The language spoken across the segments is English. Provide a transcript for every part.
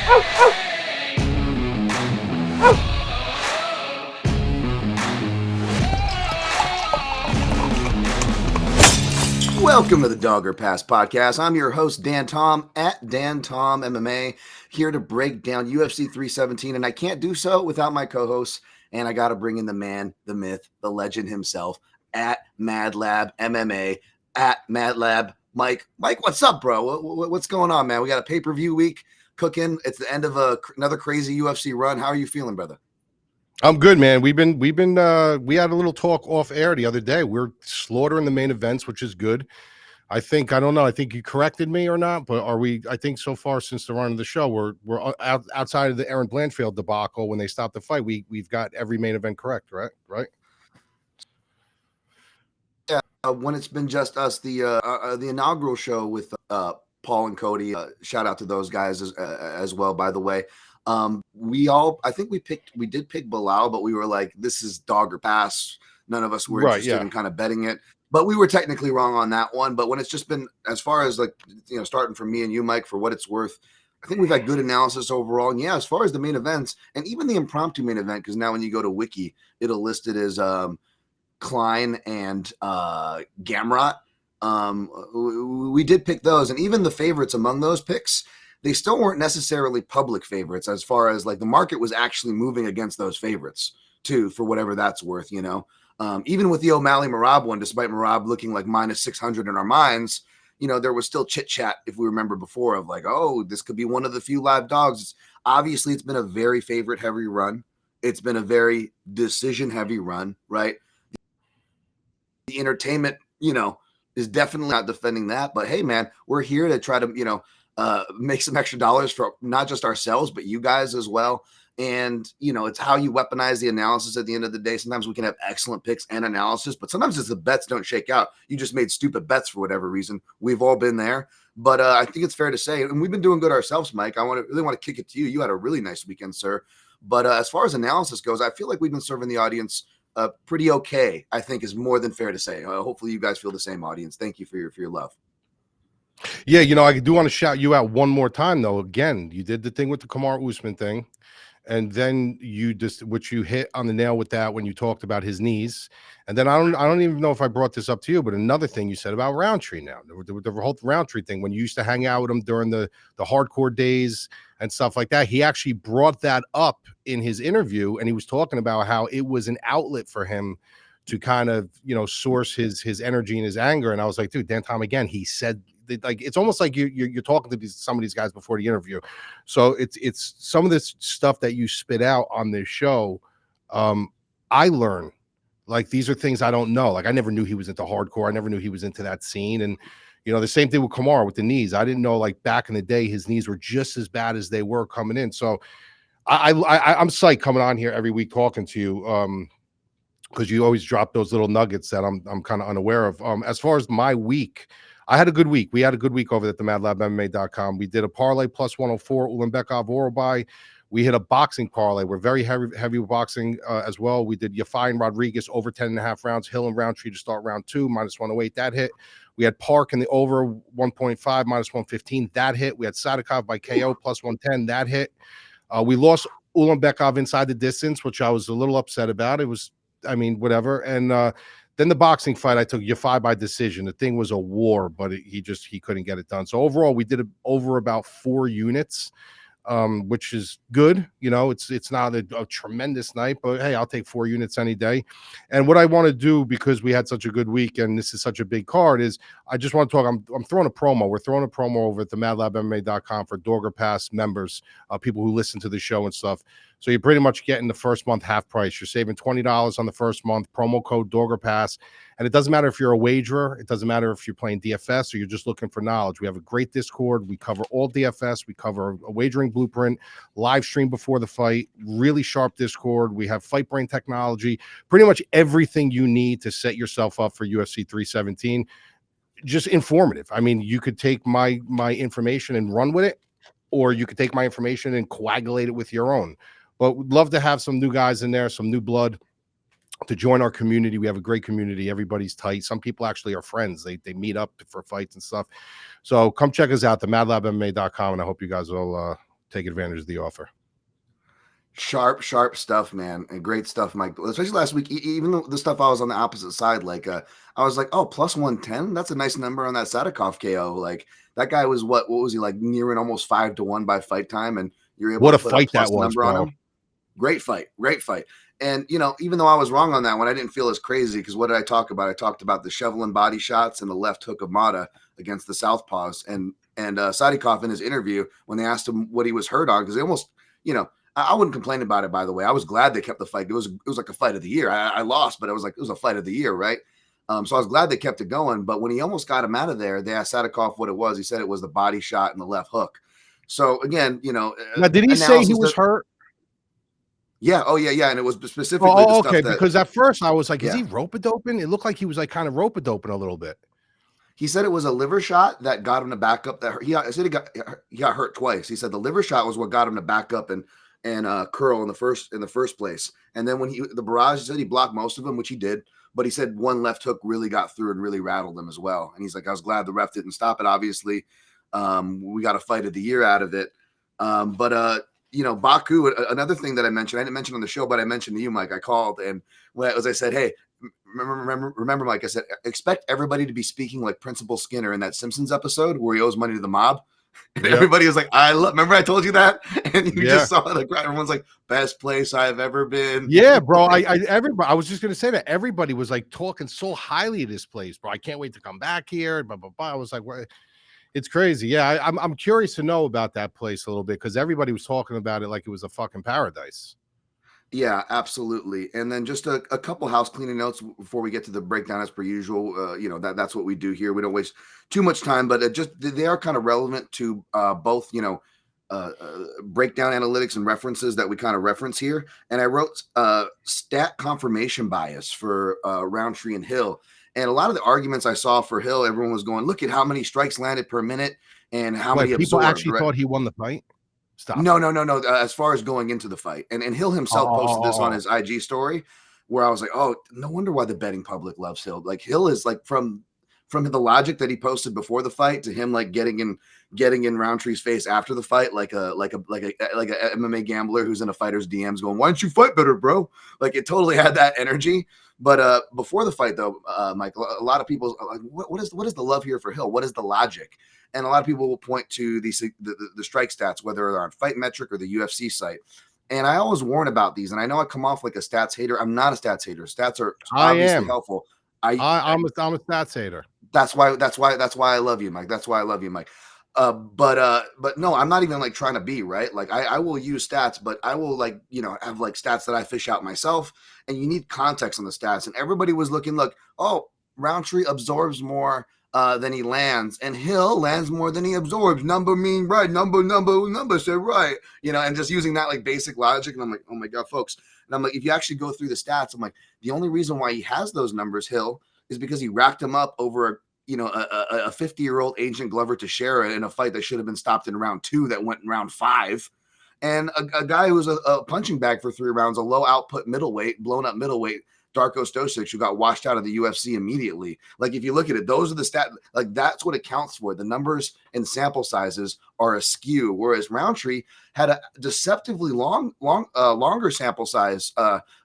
Welcome to the Dogger Pass podcast. I'm your host, Dan Tom, at Dan Tom MMA, here to break down UFC 317, and I can't do so without my co-hosts, and I got to bring in the man, the myth, the legend himself, at Madlab MMA, at Madlab Mike. Mike, what's up, bro? What's going on, man? We got a pay-per-view week cooking. It's the end of another crazy UFC run. How are you feeling, brother? I'm good, man. We had a little talk off air the other day. We're slaughtering the main events, which is good. I don't know. I think you corrected me or not, but I think so far since the run of the show, we're outside of the Aaron Blanchfield debacle when they stopped the fight. We've got every main event correct, right? Yeah. When it's been just us, the inaugural show with Paul and Cody. Shout out to those guys as well, by the way. I think we did pick Bilal, but we were like, this is dog or pass. None of us were interested in kind of betting it, but we were technically wrong on that one. But when it's just been, as far as starting from me and you, Mike, for what it's worth, I think we've had good analysis overall. And yeah, as far as the main events and even the impromptu main event, because now when you go to Wiki, it'll list it as Klein and Gamrot. We did pick those, and even the favorites among those picks, they still weren't necessarily public favorites, as far as like the market was actually moving against those favorites too, for whatever that's worth, even with the O'Malley Merab one, despite Merab looking like minus 600 in our minds, there was still chit chat, if we remember before, of like, oh, this could be one of the few live dogs. Obviously it's been a very favorite heavy run. It's been a very decision heavy run, right? The entertainment, is definitely not defending that, but hey man, we're here to try to, make some extra dollars for not just ourselves, but you guys as well. And, it's how you weaponize the analysis at the end of the day. Sometimes we can have excellent picks and analysis, but sometimes it's the bets don't shake out. You just made stupid bets for whatever reason. We've all been there. But I think it's fair to say, and we've been doing good ourselves, Mike. I really want to kick it to you. You had a really nice weekend, sir. But as far as analysis goes, I feel like we've been serving the audience pretty okay, I think is more than fair to say. Hopefully you guys feel the same, audience. Thank you for your love. Yeah, I do want to shout you out one more time, though. Again, you did the thing with the Kamaru Usman thing, and then which you hit on the nail with that when you talked about his knees. And then I don't even know if I brought this up to you, but another thing you said about Roundtree now, the whole Roundtree thing, when you used to hang out with him during the hardcore days and stuff like that, he actually brought that up in his interview, and he was talking about how it was an outlet for him to kind of, source his energy and his anger. And I was like, dude, Dan Tom, again, he said, like, it's almost like you're talking to some of these guys before the interview. So it's some of this stuff that you spit out on this show. I learn, like, these are things I don't know. Like, I never knew he was into hardcore. I never knew he was into that scene. And, the same thing with Kamaru with the knees. I didn't know, like, back in the day, his knees were just as bad as they were coming in. So I'm psyched coming on here every week talking to you. Because you always drop those little nuggets that I'm kind of unaware of. As far as my week, I had a good week. We had a good week over at the madlabmma.com. We did a parlay plus 104, Ulanbekov Orobai. We hit a boxing parlay. We're very heavy with boxing as well. We did Yafai and Rodrigues over 10.5 rounds, Hill and Roundtree to start round 2, minus 108. That hit. We had Park in the over 1.5, minus 115. That hit. We had Sadikov by KO plus 110. That hit. We lost Ulanbekov inside the distance, which I was a little upset about. It was, whatever. And then the boxing fight, I took Yafai by decision. The thing was a war, but he couldn't get it done. So overall, we did over about 4 units, which is good. It's not a tremendous night, but hey, I'll take 4 units any day. And what I want to do, because we had such a good week and this is such a big card, is I just want to talk. I'm throwing a promo. We're throwing a promo over at the madlabmma.com for Dogger Pass members, people who listen to the show and stuff. So you're pretty much getting the first month half price. You're saving $20 on the first month, promo code Dogger Pass. And it doesn't matter if you're a wagerer. It doesn't matter if you're playing DFS or you're just looking for knowledge. We have a great Discord. We cover all DFS. We cover a wagering blueprint, live stream before the fight, really sharp Discord. We have Fight Brain technology, pretty much everything you need to set yourself up for UFC 317. Just informative. You could take my information and run with it, or you could take my information and coagulate it with your own. But we'd love to have some new guys in there, some new blood to join our community. We have a great community. Everybody's tight. Some people actually are friends. They meet up for fights and stuff. So come check us out, the madlabmma.com, and I hope you guys will take advantage of the offer. Sharp stuff, man, and great stuff, Mike. Especially last week, even though the stuff I was on the opposite side, like I was like, oh, plus 110, that's a nice number on that Sadikov KO. Like that guy was what was he like nearing almost 5-1 by fight time, and you're able to put a plus number on him. Great fight. And even though I was wrong on that one, I didn't feel as crazy because what did I talk about? I talked about the shoveling body shots and the left hook of Mata against the southpaws, and Sadikov in his interview when they asked him what he was hurt on, because they almost, I wouldn't complain about it, by the way. I was glad they kept the fight. It was like a fight of the year. I lost, but it was a fight of the year, right? So I was glad they kept it going. But when he almost got him out of there, they asked Sadikov what it was. He said it was the body shot and the left hook. So again, now, did he say he was hurt? Yeah. Oh, yeah. And it was specifically the stuff because at first I was like, is he rope-a-doping? It looked like he was like kind of rope-a-doping a little bit. He said it was a liver shot that got him to back up. He got hurt twice. He said the liver shot was what got him to back up and curl in the first place. And then when the barrage, he said he blocked most of them, which he did. But he said one left hook really got through and really rattled him as well. And he's like, I was glad the ref didn't stop it. Obviously, we got a fight of the year out of it. Baku, another thing that I mentioned, I didn't mention on the show, but I mentioned to you, Mike. I called and I said, hey, remember, Mike, I said, expect everybody to be speaking like Principal Skinner in that Simpsons episode where he owes money to the mob. And everybody was like, remember I told you that? And you just saw it, everyone's like, best place I've ever been. Yeah, bro. I was just going to say that everybody was like talking so highly of this place, bro. I can't wait to come back here. Blah, blah, blah. I was like, what? It's crazy. Yeah, I'm curious to know about that place a little bit because everybody was talking about it like it was a fucking paradise. Yeah, absolutely. And then just a couple house cleaning notes before we get to the breakdown as per usual. That's what we do here. We don't waste too much time, but they are kind of relevant to both, breakdown analytics and references that we kind of reference here. And I wrote stat confirmation bias for Roundtree and Hill. And a lot of the arguments I saw for Hill, everyone was going, look at how many strikes landed per minute and how many people actually thought he won the fight. Stop. No. As far as going into the fight, and Hill himself posted this on his IG story, where I was like, oh, no wonder why the betting public loves Hill. Like Hill is like from the logic that he posted before the fight to him like getting in Roundtree's face after the fight, like a MMA gambler who's in a fighter's DMs going, why don't you fight better, bro? Like it totally had that energy. But before the fight, though, Mike, a lot of people are like, what is the love here for Hill? What is the logic? And a lot of people will point to the strike stats, whether they're on Fight Metric or the UFC site. And I always warn about these. And I know I come off like a stats hater. I'm not a stats hater. Stats are obviously helpful. I'm a stats hater. That's why I love you, Mike. That's why I love you, Mike. But no, I'm not even like trying to be right. Like I will use stats, but I will have like stats that I fish out myself, and you need context on the stats. And everybody was looking, Roundtree absorbs more than he lands, and Hill lands more than he absorbs. Number mean right, number said right, and just using that like basic logic. And I'm like, oh my God, folks. And I'm like, if you actually go through the stats, I'm like, the only reason why he has those numbers, Hill, is because he racked them up over a 50-year-old Agent Glover Teixeira in a fight that should have been stopped in round 2 that went in round 5. And a guy who was a punching bag for 3 rounds, a low output middleweight, blown up middleweight, Darko Stosic, who got washed out of the UFC immediately. Like if you look at it, those are the stats. Like that's what it counts for. The numbers and sample sizes are askew. Whereas Roundtree had a deceptively longer sample size,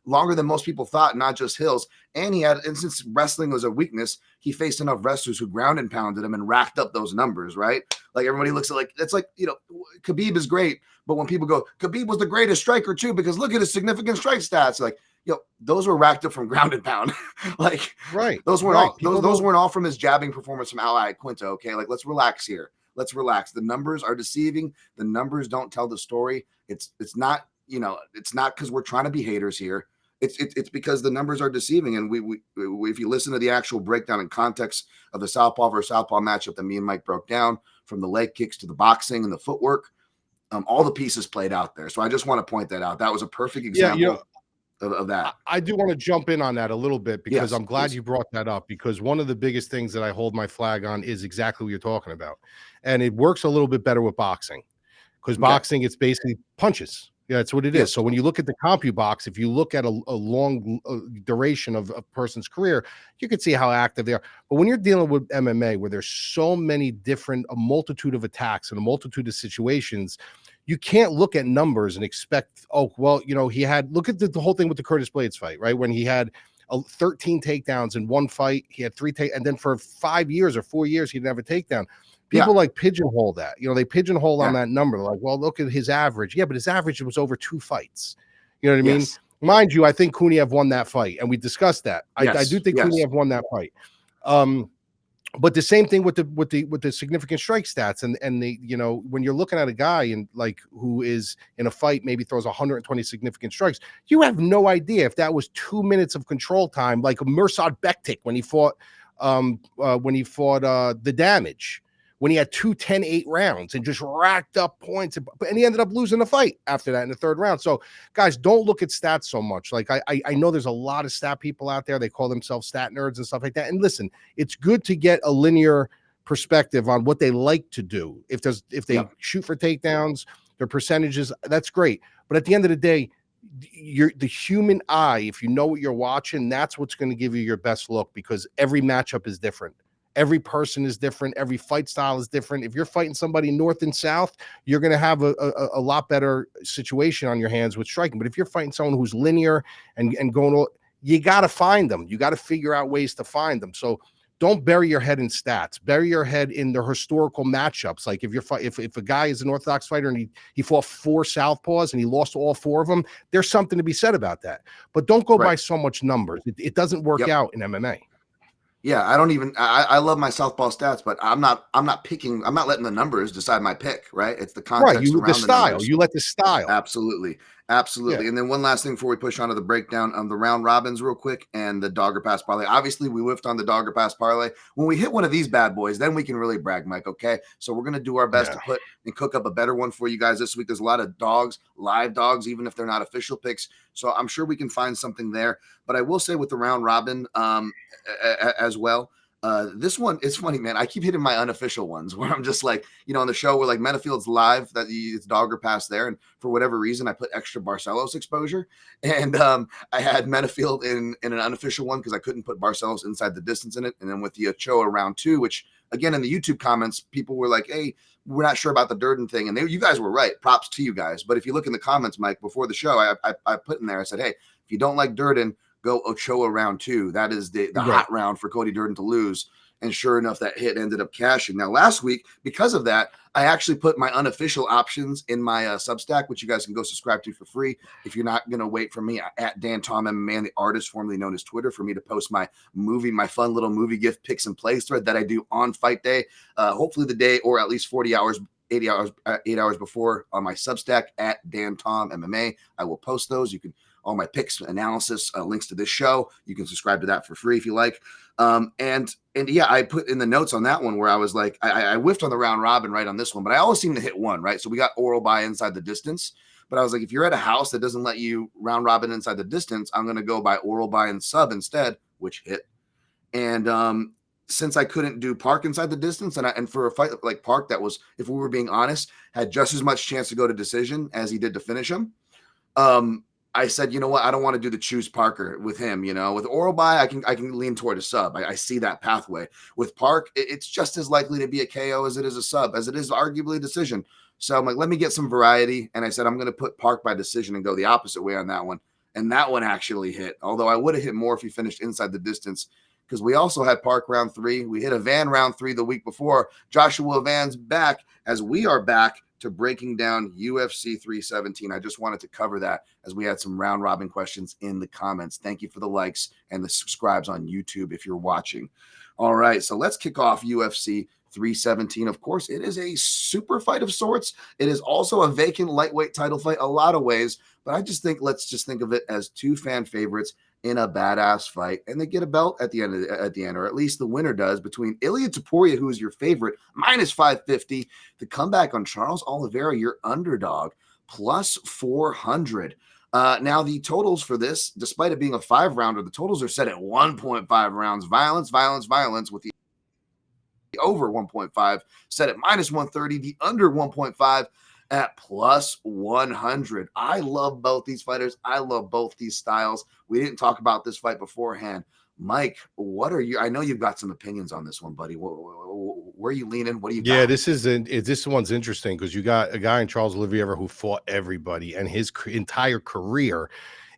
longer than most people thought, not just Hills. And since wrestling was a weakness, he faced enough wrestlers who ground and pounded him and racked up those numbers, right? Like everybody looks at it's like, Khabib is great. But when people go, Khabib was the greatest striker too, because look at his significant strike stats. Like, those were racked up from ground and pound. Like, right. Those weren't all. Those weren't all from his jabbing performance from Ally Quinto. Okay, like let's relax here. Let's relax. The numbers are deceiving. The numbers don't tell the story. It's not. It's not because we're trying to be haters here. It's because the numbers are deceiving. And we if you listen to the actual breakdown and context of the Southpaw versus Southpaw matchup that me and Mike broke down, from the leg kicks to the boxing and the footwork, all the pieces played out there. So I just want to point that out. That was a perfect example. Of that. I do want to jump in on that a little bit because I'm glad you brought that up, because one of the biggest things that I hold my flag on is exactly what you're talking about. And it works a little bit better with boxing, because boxing, it's basically punches. Yeah, that's what it is. So when you look at the CompuBox, if you look at a long duration of a person's career, you can see how active they are. But when you're dealing with MMA, where there's so many different, a multitude of attacks and a multitude of situations, you can't look at numbers and expect, oh, well, you know, look at the whole thing with the Curtis Blades fight, right? When he had 13 takedowns in one fight, he had and then for 5 years or 4 years, he didn't have a takedown. People like pigeonhole that, you know, they pigeonhole on that number. They're like, well, look at his average. Yeah, but his average was over 2 fights. You know what I mean? Mind you, I think Kuniev won that fight, and we discussed that. I do think Kuniev won that fight. But the same thing with the significant strike stats and the, you know, when you're looking at a guy and like who is in a fight, maybe throws 120 significant strikes, you have no idea if that was 2 minutes of control time, like Mirsad Bektik when he fought the Damage, when he had 2 10-8 rounds and just racked up points, and he ended up losing the fight after that in the 3rd round. So guys, don't look at stats so much. Like I know there's a lot of stat people out there. They call themselves stat nerds and stuff like that. And listen, it's good to get a linear perspective on what they like to do. If they shoot for takedowns, their percentages, that's great. But at the end of the day, the human eye, if you know what you're watching, that's what's going to give you your best look, because every matchup is different. Every person is different. Every fight style is different. If you're fighting somebody north and south, you're going to have a lot better situation on your hands with striking. But if you're fighting someone who's linear and going, you got to find them. You got to figure out ways to find them. So don't bury your head in stats. Bury your head in the historical matchups. Like if a guy is an orthodox fighter and he fought 4 southpaws and he lost all 4 of them, there's something to be said about that. But don't go by so much numbers. It doesn't work out in MMA. Yeah, I love my southpaw stats, but I'm not letting the numbers decide my pick, right? It's the context around the style. numbers. You let the style. Absolutely. Yeah. And then one last thing before we push on to the breakdown of the round robins real quick and the dogger pass parlay. Obviously, we whiffed on the dogger pass parlay. When we hit one of these bad boys, then we can really brag, Mike, okay? So we're going to do our best to put and cook up a better one for you guys this week. There's a lot of live dogs, even if they're not official picks. So I'm sure we can find something there. But I will say with the round robin as well, this one, it's funny, man. I keep hitting my unofficial ones where I'm just like, you know, on the show where like Menifield's live, it's dogger pass there. And for whatever reason, I put extra Barcelos exposure. And I had Menefield in an unofficial one because I couldn't put Barcelos inside the distance in it. And then with the Ochoa round 2, which again, in the YouTube comments, people were like, hey, we're not sure about the Durden thing. And you guys were right. Props to you guys. But if you look in the comments, Mike, before the show, I put in there, I said, hey, if you don't like Durden, go Ochoa round 2. That is the hot round for Cody Durden to lose. And sure enough, that hit ended up cashing. Now, last week, because of that, I actually put my unofficial options in my Substack, which you guys can go subscribe to for free. If you're not going to wait for me at Dan Tom MMA, the artist formerly known as Twitter, for me to post my fun little movie gift picks and plays thread that I do on fight day, hopefully the day or at least 8 hours before on my Substack at Dan Tom MMA. I will post those. You can all my picks, analysis, links to this show. You can subscribe to that for free if you like. And yeah, I put in the notes on that one where I was like, I whiffed on the round robin right on this one, but I always seem to hit one, right? So we got oral by inside the distance. But I was like, if you're at a house that doesn't let you round robin inside the distance, I'm going to go by oral by and sub instead, which hit. And since I couldn't do Park inside the distance, and for a fight like Park that was, if we were being honest, had just as much chance to go to decision as he did to finish him, I said, you know what? I don't want to do the choose Parker with him. You know, with oral by, I can lean toward a sub. I see that pathway. With Park, it's just as likely to be a KO as it is a sub, as it is arguably a decision. So I'm like, let me get some variety. And I said, I'm going to put Park by decision and go the opposite way on that one. And that one actually hit. Although I would have hit more if he finished inside the distance, because we also had Park round 3. We hit a Van round 3 the week before. Joshua Van's back as we are back to breaking down UFC 317. I just wanted to cover that as we had some round robin questions in the comments. Thank you for the likes and the subscribes on YouTube if you're watching. All right, so let's kick off UFC 317. Of course, it is a super fight of sorts. It is also a vacant lightweight title fight a lot of ways, but I just think let's just think of it as 2 fan favorites in a badass fight, and they get a belt at the end, or at least the winner does, between Ilia Topuria, who is your favorite, minus 550, the comeback on Charles Oliveira, your underdog, plus 400. Now the totals for this, despite it being a 5-rounder, the totals are set at 1.5 rounds. Violence with the over 1.5 set at minus 130, the under 1.5 at plus 100. I love both these fighters. I love both these styles. We didn't talk about this fight beforehand. Mike, what are you? I know you've got some opinions on this one, buddy. Where are you leaning? What do you Yeah, got? this one's interesting because you got a guy in Charles Oliveira who fought everybody, and his entire career,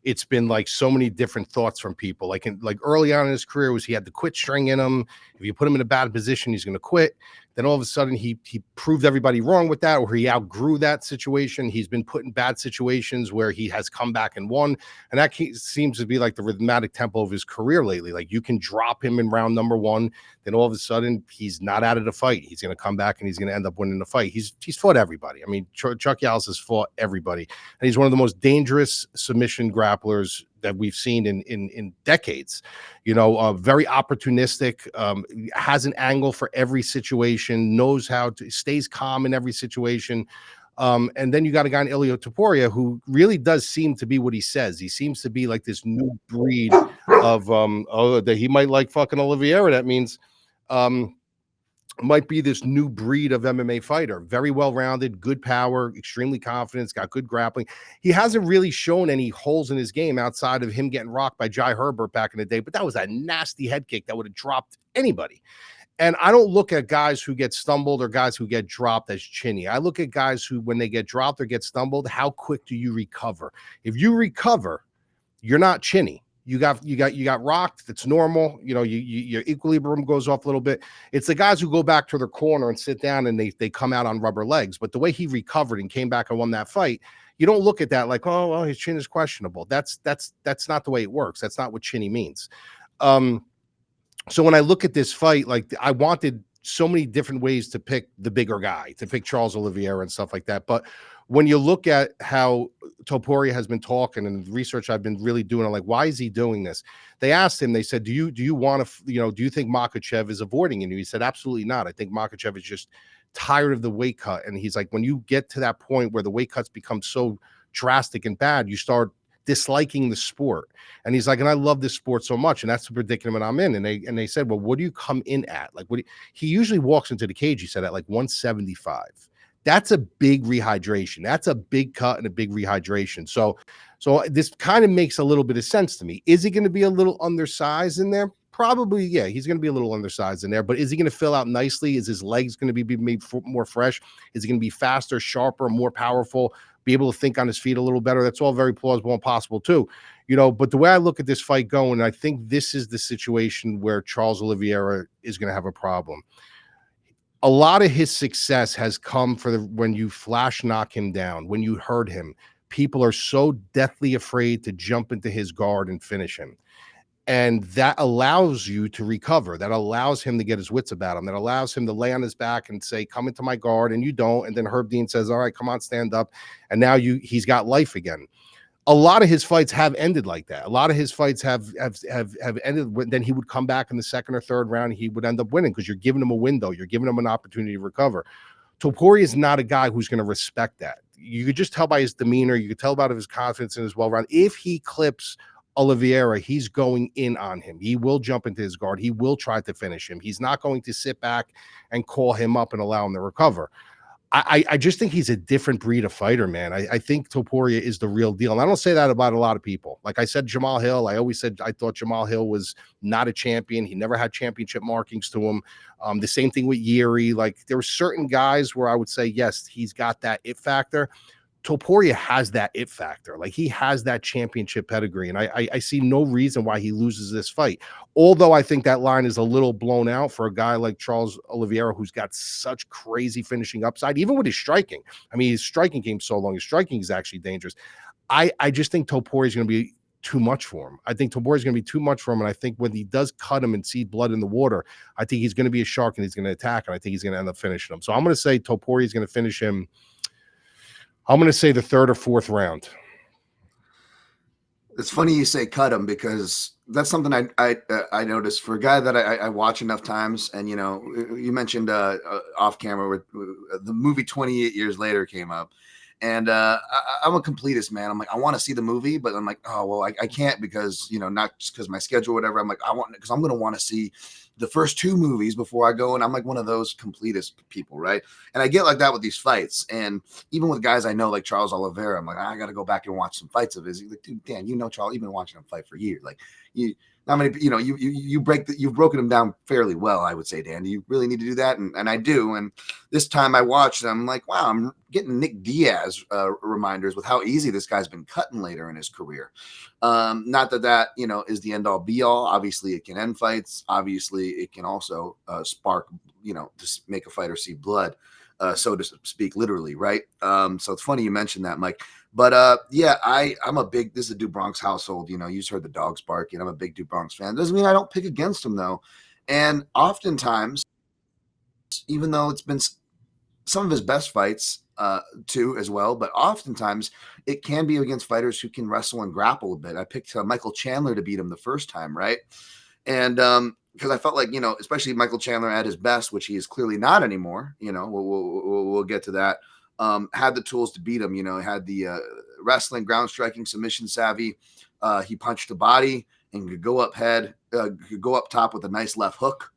it's been like so many different thoughts from people. Like early on in his career was he had the quit string in him. If you put him in a bad position, he's going to quit. Then all of a sudden he proved everybody wrong with that, or he outgrew that situation. He's been put in bad situations where he has come back and won. And that seems to be like the rhythmic tempo of his career lately. Like you can drop him in round number 1, then all of a sudden he's not out of the fight. He's going to come back and he's going to end up winning the fight. He's fought everybody. I mean, Chuck Yalis has fought everybody, and he's one of the most dangerous submission grapplers that we've seen in decades. Very opportunistic, has an angle for every situation, knows how to stays calm in every situation. And then you got a guy in Ilia Topuria who really does seem to be what he says. He seems to be like this new breed of that he might like fucking Oliviera. That means might be this new breed of MMA fighter. Very well-rounded, good power, extremely confident, got good grappling. He hasn't really shown any holes in his game outside of him getting rocked by Jai Herbert back in the day, but that was a nasty head kick that would have dropped anybody. And I don't look at guys who get stumbled or guys who get dropped as chinny. I look at guys who, when they get dropped or get stumbled, how quick do you recover? If you recover, you're not chinny. You got rocked. That's normal. Your equilibrium goes off a little bit. It's the guys who go back to their corner and sit down and they come out on rubber legs. But the way he recovered and came back and won that fight, you don't look at that like, oh, well, his chin is questionable. That's not the way it works. That's not what chinny means. So when I look at this fight, like I wanted so many different ways to pick the bigger guy, to pick Charles Oliveira and stuff like that. But when you look at how Topuria has been talking and the research I've been really doing, I'm like, why is he doing this? They asked him, they said, do you want to, do you think Makhachev is avoiding you? He said, absolutely not. I think Makhachev is just tired of the weight cut. And he's like, when you get to that point where the weight cuts become so drastic and bad, you start disliking the sport. And he's like, and I love this sport so much. And that's the predicament I'm in. And they said, well, what do you come in at? Like, he usually walks into the cage, he said, at like 175. That's a big rehydration. That's a big cut and a big rehydration. So this kind of makes a little bit of sense to me. Is he going to be a little undersized in there? Probably, yeah, he's going to be a little undersized in there, but is he going to fill out nicely? Is his legs going to be made more fresh? Is he going to be faster, sharper, more powerful, be able to think on his feet a little better? That's all very plausible and possible too. But the way I look at this fight going, I think this is the situation where Charles Oliveira is going to have a problem. A lot of his success has come when you flash knock him down, when you hurt him. People are so deathly afraid to jump into his guard and finish him. And that allows you to recover. That allows him to get his wits about him. That allows him to lay on his back and say, come into my guard, and you don't. And then Herb Dean says, all right, come on, stand up. And now he's got life again. A lot of his fights have ended like that. A lot of his fights have ended. Then he would come back in the second or third round. He would end up winning because you're giving him a window. You're giving him an opportunity to recover. Topuria is not a guy who's going to respect that. You could just tell by his demeanor. You could tell about his confidence and his well-round. If he clips Oliveira, he's going in on him. He will jump into his guard. He will try to finish him. He's not going to sit back and call him up and allow him to recover. I just think he's a different breed of fighter, man. I think Topuria is the real deal. And I don't say that about a lot of people. Like I said, Jamal Hill, I always said I thought Jamal Hill was not a champion. He never had championship markings to him. The same thing with Yeri. Like there were certain guys where I would say, yes, he's got that it factor. Topuria has that it factor. Like he has that championship pedigree. And I see no reason why he loses this fight. Although I think that line is a little blown out for a guy like Charles Oliveira, who's got such crazy finishing upside, even with his striking. I mean, his striking game so long. His striking is actually dangerous. I just think Topuria is going to be too much for him. I think Topuria is going to be too much for him. And I think when he does cut him and see blood in the water, I think he's going to be a shark and he's going to attack. And I think he's going to end up finishing him. So I'm going to say Topuria is going to finish him. I'm going to say the third or fourth round. It's funny you say cut him because that's something I noticed for a guy that I watch enough times. And, you mentioned off camera with the movie 28 Years Later came up. And I'm a completist, man. I'm like, I want to see the movie, but I'm like, oh, well, I can't because, not just because my schedule or whatever. I'm like, because I'm going to want to see the first two movies before I go. And I'm like one of those completist people, right? And I get like that with these fights. And even with guys I know like Charles Oliveira, I'm like, I got to go back and watch some fights of his. He's like, dude, Dan, Charles, you've been watching him fight for years. Like, not many, you've broken him down fairly well, I would say, Dan. Do you really need to do that? And I do. And this time I watched, and I'm like, wow, I'm getting Nick Diaz reminders with how easy this guy's been cutting later in his career. Not that is the end all be all. Obviously, it can end fights. Obviously, it can also spark, to make a fighter see blood, so to speak, literally, right? So it's funny you mentioned that, Mike. But yeah, I'm a big, this is a Du Bronx household. You just heard the dogs barking. I'm a big Du Bronx fan. Doesn't mean I don't pick against him though. And oftentimes, even though it's been some of his best fights too as well, but oftentimes it can be against fighters who can wrestle and grapple a bit. I picked Michael Chandler to beat him the first time, right? And because I felt like, especially Michael Chandler at his best, which he is clearly not anymore. We'll get to that. Had the tools to beat him. Had the wrestling, ground striking, submission savvy. He punched the body and could go up could go up top with a nice left hook.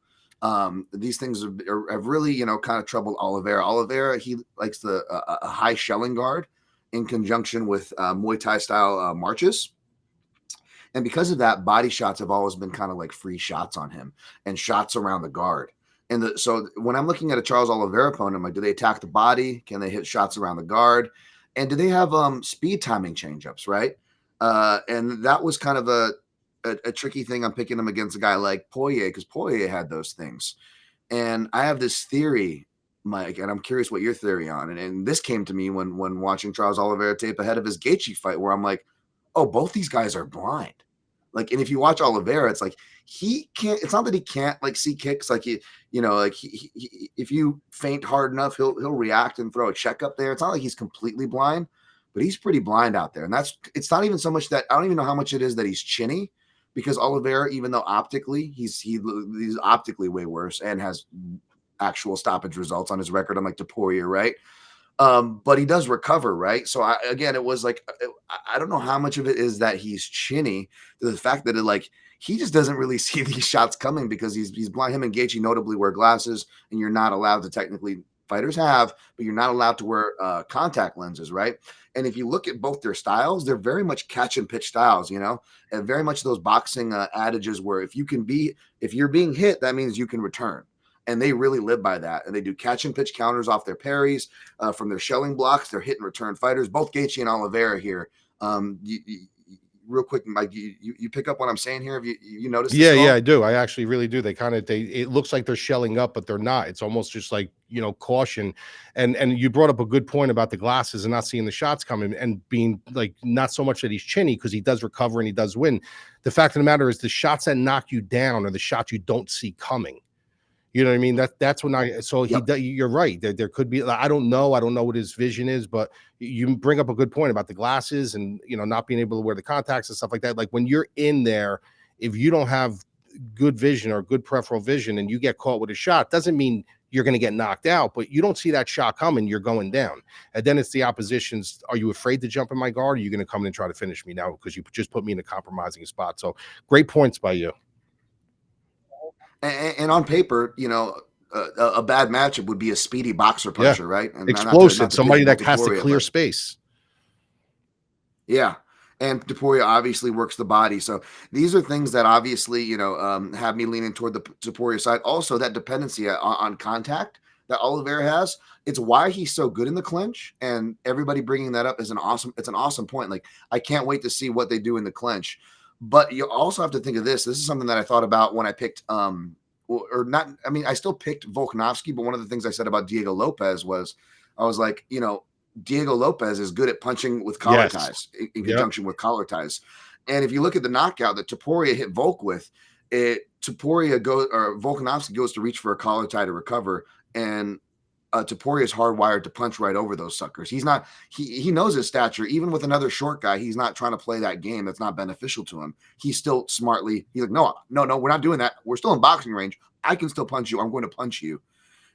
These things have really, kind of troubled Oliveira. Oliveira, he likes a high shelling guard in conjunction with Muay Thai style marches. And because of that, body shots have always been kind of like free shots on him and shots around the guard. And so when I'm looking at a Charles Oliveira opponent, I'm like, do they attack the body? Can they hit shots around the guard? And do they have speed timing changeups, right? And that was kind of a tricky thing. I'm picking him against a guy like Poirier because Poirier had those things. And I have this theory, Mike, and I'm curious what your theory on. And this came to me when watching Charles Oliveira tape ahead of his Gaethje fight, where I'm like, oh, both these guys are blind. Like, and if you watch Oliveira, it's like he can't. It's not that he can't like see kicks. Like he if you feint hard enough, he'll react and throw a check up there. It's not like he's completely blind, but he's pretty blind out there. And it's not even so much that I don't even know how much it is that he's chinny, because Oliveira, even though optically he's optically way worse and has actual stoppage results on his record, unlike Topuria, right? But he does recover, right? So it was like, I don't know how much of it is that he's chinny, to the fact that he just doesn't really see these shots coming because he's blind. Him and Gaethje notably wear glasses, and you're not allowed to technically, fighters have, but you're not allowed to wear contact lenses, right? And if you look at both their styles, they're very much catch and pitch styles, and very much those boxing adages where if you're being hit, that means you can return. And they really live by that. And they do catch and pitch counters off their parries, from their shelling blocks. They're hit and return fighters, both Gaethje and Oliveira here. Real quick, Mike, you pick up what I'm saying here? Have you noticed this at all? Yeah, I do. I actually really do. It looks like they're shelling up, but they're not. It's almost just like, caution. And you brought up a good point about the glasses and not seeing the shots coming, and being like, not so much that he's chinny, because he does recover and he does win. The fact of the matter is, the shots that knock you down are the shots you don't see coming. You know what I mean? That's when you're right. There could be, I don't know what his vision is, but you bring up a good point about the glasses and, not being able to wear the contacts and stuff like that. Like, when you're in there, if you don't have good vision or good peripheral vision and you get caught with a shot, doesn't mean you're going to get knocked out, but you don't see that shot coming, you're going down. And then it's the opposition's, are you afraid to jump in my guard? Or are you going to come in and try to finish me now because you just put me in a compromising spot? So great points by you. And on paper, a bad matchup would be a speedy boxer puncher, right? And explosive, somebody that has to clear space. Yeah. And Topuria obviously works the body. So these are things that obviously, have me leaning toward the Topuria side. Also, that dependency on contact that Oliveira has, it's why he's so good in the clinch. And everybody bringing that up is an awesome point. Like, I can't wait to see what they do in the clinch. But you also have to think of this. This is something that I thought about when I picked, I still picked Volkanovski, but one of the things I said about Diego Lopez was, I was like, Diego Lopez is good at punching with collar ties in conjunction with collar ties. And if you look at the knockout that Topuria hit Volk with, Volkanovski goes to reach for a collar tie to recover, and Topuria is hardwired to punch right over those suckers. He knows his stature. Even with another short guy, he's not trying to play that game that's not beneficial to him. He's still smartly, he's like, no, we're not doing that. We're still in boxing range. I can still punch you. I'm going to punch you.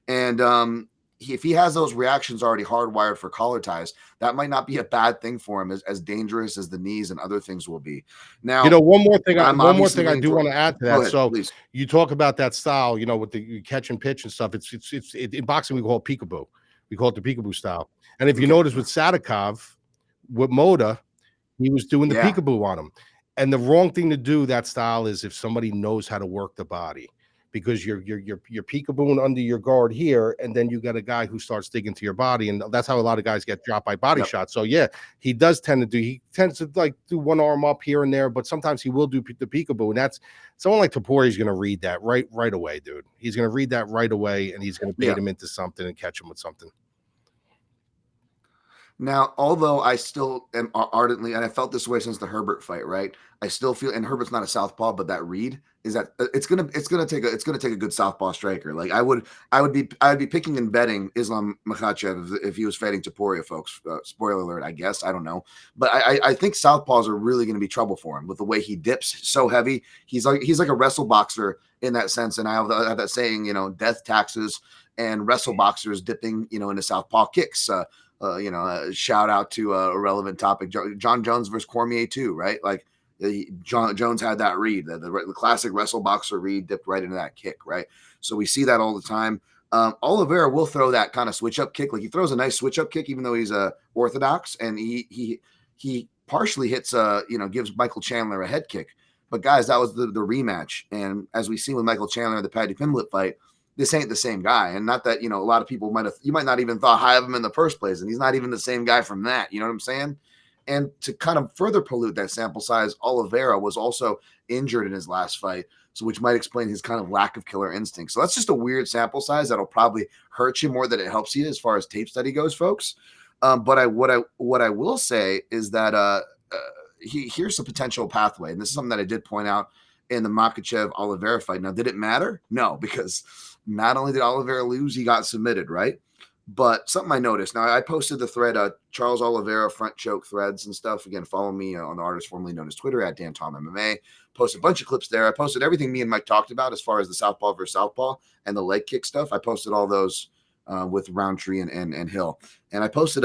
And if he has those reactions already hardwired for collar ties, that might not be a bad thing for him, as dangerous as the knees and other things will be. Now, one more thing I do want to add to that. Ahead, so please. You talk about that style, with the catch and pitch and stuff. It's in boxing, we call it peekaboo. We call it the peekaboo style. And if you notice with Sadikov, with Moda, he was doing the peekaboo on him. And the wrong thing to do that style is if somebody knows how to work the body, because you're peekabooing under your guard here, and then you got a guy who starts digging to your body, and that's how a lot of guys get dropped by body shots. So yeah, he tends to like do one arm up here and there, but sometimes he will do the peekaboo, and that's someone like Topuria is going to read that right away, dude. He's going to read that right away, and he's going to bait him into something and catch him with something. Now, although I still am ardently, and I felt this way since the Herbert fight, right? I still feel, and Herbert's not a southpaw, but that read is that it's gonna take a good southpaw striker. Like I would be picking and betting Islam Makhachev if he was fighting Topuria, folks. Spoiler alert, I guess. I don't know, but I think southpaws are really going to be trouble for him with the way he dips so heavy. He's like a wrestle boxer in that sense, and I have that saying, death taxes and wrestle boxers dipping, into southpaw kicks. Shout out to a relevant topic, John Jones versus Cormier too, right? Like John Jones had that read, the classic wrestle boxer read, dipped right into that kick, right? So we see that all the time. Oliveira will throw that kind of switch up kick, like he throws a nice switch up kick, even though he's orthodox, and he partially hits gives Michael Chandler a head kick. But guys, that was the rematch, and as we see with Michael Chandler in the Paddy Pimblett fight, this ain't the same guy. And not that, a lot of people you might not even thought high of him in the first place. And he's not even the same guy from that. You know what I'm saying? And to kind of further pollute that sample size, Oliveira was also injured in his last fight. So which might explain his kind of lack of killer instinct. So that's just a weird sample size that'll probably hurt you more than it helps you as far as tape study goes, folks. But what I will say is that here's a potential pathway. And this is something that I did point out in the Makhachev Oliveira fight. Now, did it matter? No, because not only did Oliveira lose, he got submitted, right? But something I noticed. Now, I posted the thread, Charles Oliveira front choke threads and stuff. Again, follow me on the artist formerly known as Twitter at DanTomMMA. Posted a bunch of clips there. I posted everything me and Mike talked about as far as the southpaw versus southpaw and the leg kick stuff. I posted all those with Roundtree and Hill. And I posted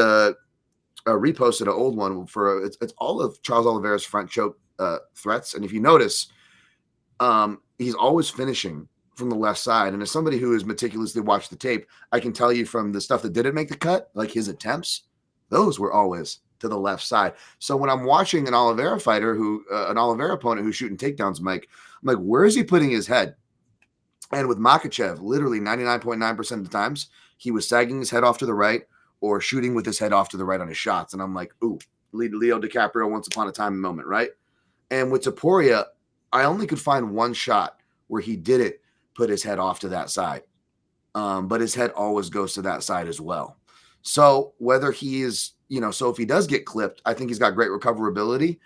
reposted an old one for it's all of Charles Oliveira's front choke threats. And if you notice, he's always finishing from the left side. And as somebody who has meticulously watched the tape, I can tell you from the stuff that didn't make the cut, like his attempts, those were always to the left side. So when I'm watching an Oliveira fighter an Oliveira opponent who's shooting takedowns, Mike, I'm like, where is he putting his head? And with Makhachev, literally 99.9% of the times, he was sagging his head off to the right or shooting with his head off to the right on his shots. And I'm like, ooh, Leo DiCaprio, Once Upon a Time moment, right? And with Topuria, I only could find one shot where he didn't put his head off to that side. But his head always goes to that side as well. So whether he is, so if he does get clipped, I think he's got great recoverability.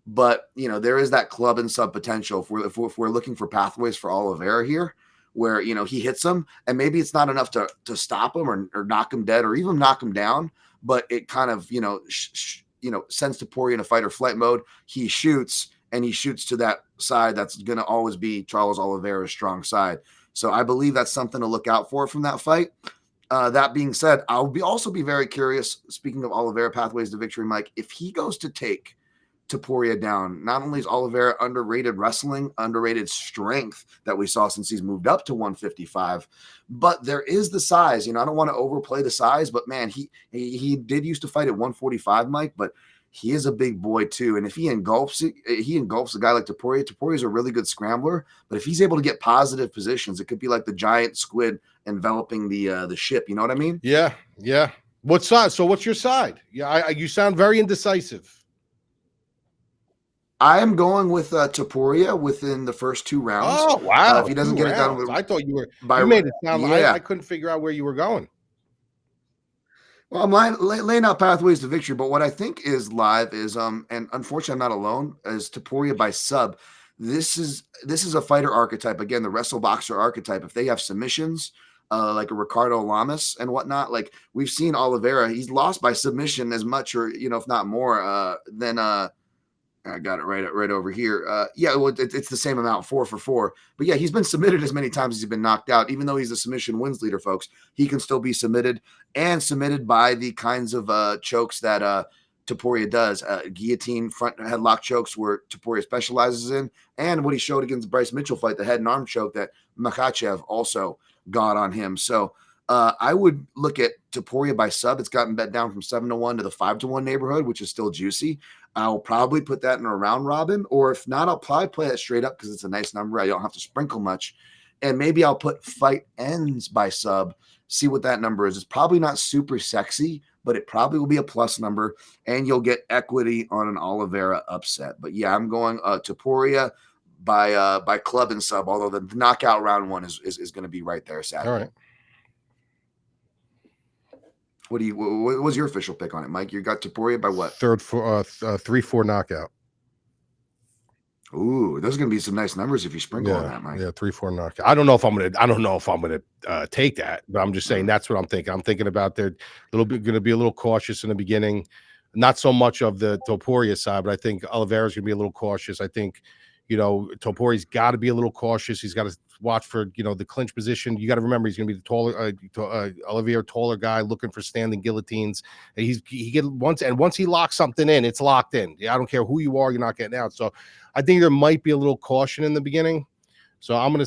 But, there is that club and sub potential if we're looking for pathways for Oliveira here, where, he hits him and maybe it's not enough to stop him or knock him dead or even knock him down, but it kind of, sends Topuria in a fight or flight mode. He shoots and he shoots to that side that's going to always be Charles Oliveira's strong side. So I believe that's something to look out for from that fight. That being said, I'll also be very curious, speaking of Oliveira pathways to victory, Mike, if he goes to take Topuria down, not only is Oliveira underrated wrestling, underrated strength that we saw since he's moved up to 155, but there is the size. I don't want to overplay the size, but man, he did used to fight at 145, Mike, but he is a big boy too. And if he engulfs a guy like Topuria. Topuria is a really good scrambler, but if he's able to get positive positions, it could be like the giant squid enveloping the ship. You know what I mean? Yeah. Yeah. What side? So what's your side? Yeah. You sound very indecisive. I am going with Topuria within the first 2 rounds. Oh, wow. If he doesn't get it done, I thought you made it sound like I couldn't figure out where you were going. Well, I'm laying out pathways to victory, but what I think is live is and unfortunately I'm not alone, is Topuria by sub. This is a fighter archetype, again, the wrestle boxer archetype. If they have submissions, like a Ricardo Lamas and whatnot, like we've seen Oliveira, he's lost by submission as much or if not more than I got it right over here. Well, it's the same amount, 4 for 4. But yeah, he's been submitted as many times as he's been knocked out. Even though he's a submission wins leader, folks, he can still be submitted by the kinds of chokes that Topuria does. Guillotine front headlock chokes where Topuria specializes in, and what he showed against the Bryce Mitchell fight, the head and arm choke that Makhachev also got on him. So I would look at Topuria by sub. It's gotten bet down from 7-1 to the 5-1 neighborhood, which is still juicy. I'll probably put that in a round robin, or if not, I'll probably play it straight up because it's a nice number. I don't have to sprinkle much. And maybe I'll put fight ends by sub, see what that number is. It's probably not super sexy, but it probably will be a plus number, and you'll get equity on an Oliveira upset. But yeah, I'm going Topuria by club and sub, although the knockout round one is going to be right there, sadly. All right. What was your official pick on it, Mike? You got Topuria by what? 3-4 knockout. Ooh, those are going to be some nice numbers if you sprinkle on that, Mike. Yeah, 3-4 knockout. I don't know if I'm gonna take that, but I'm just saying that's what I'm thinking. I'm thinking about they're a little bit going to be a little cautious in the beginning, not so much of the Topuria side, but I think Oliveira's going to be a little cautious. I think, Topuria's got to be a little cautious. He's got to watch for, the clinch position. You got to remember he's going to be the taller, Oliveira, taller guy looking for standing guillotines. And once he locks something in, it's locked in. I don't care who you are, you're not getting out. So I think there might be a little caution in the beginning. So I'll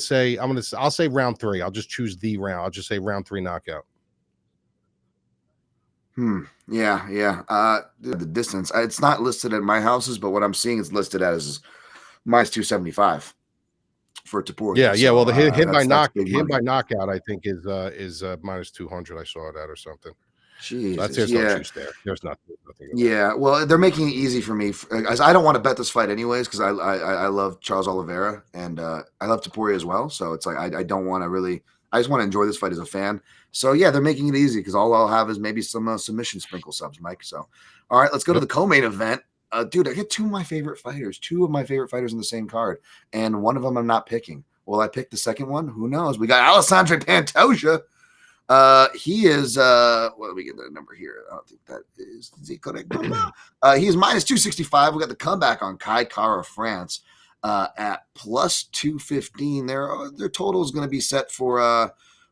say round 3. I'll just choose the round. I'll just say round 3 knockout. Yeah. The distance, it's not listed at my houses, but what I'm seeing is listed as minus 275 for Topuria. Yeah. Well, the hit by knockout, I think is minus 200. I saw that or something. Jesus, there's no juice there. There's nothing. Yeah, well, they're making it easy for me. I don't want to bet this fight anyways because I love Charles Oliveira and I love Topuria as well. So it's like I don't want to really. I just want to enjoy this fight as a fan. So yeah, they're making it easy because all I'll have is maybe some submission sprinkle subs, Mike. So all right, let's go to the co-main event. Dude, I get two of my favorite fighters in the same card, and one of them I'm not picking. Will I pick the second one? Who knows? We got Alexandre Pantoja. He is what do we get the number here? I don't think that is the correct number. He is minus 265. We got the comeback on Kai Kara France at plus 215. Their total is going to be set for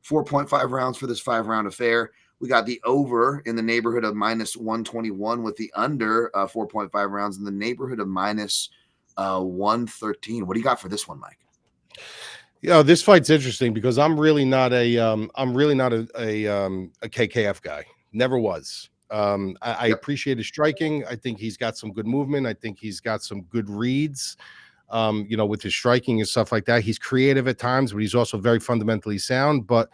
4.5 rounds for this 5-round affair. We got the over in the neighborhood of minus 121 with the under 4.5 rounds in the neighborhood of minus 113. What do you got for this one, Mike? This fight's interesting because I'm really not a KKF guy. Never was. I appreciate his striking. I think he's got some good movement. I think he's got some good reads. With his striking and stuff like that. He's creative at times, but he's also very fundamentally sound. But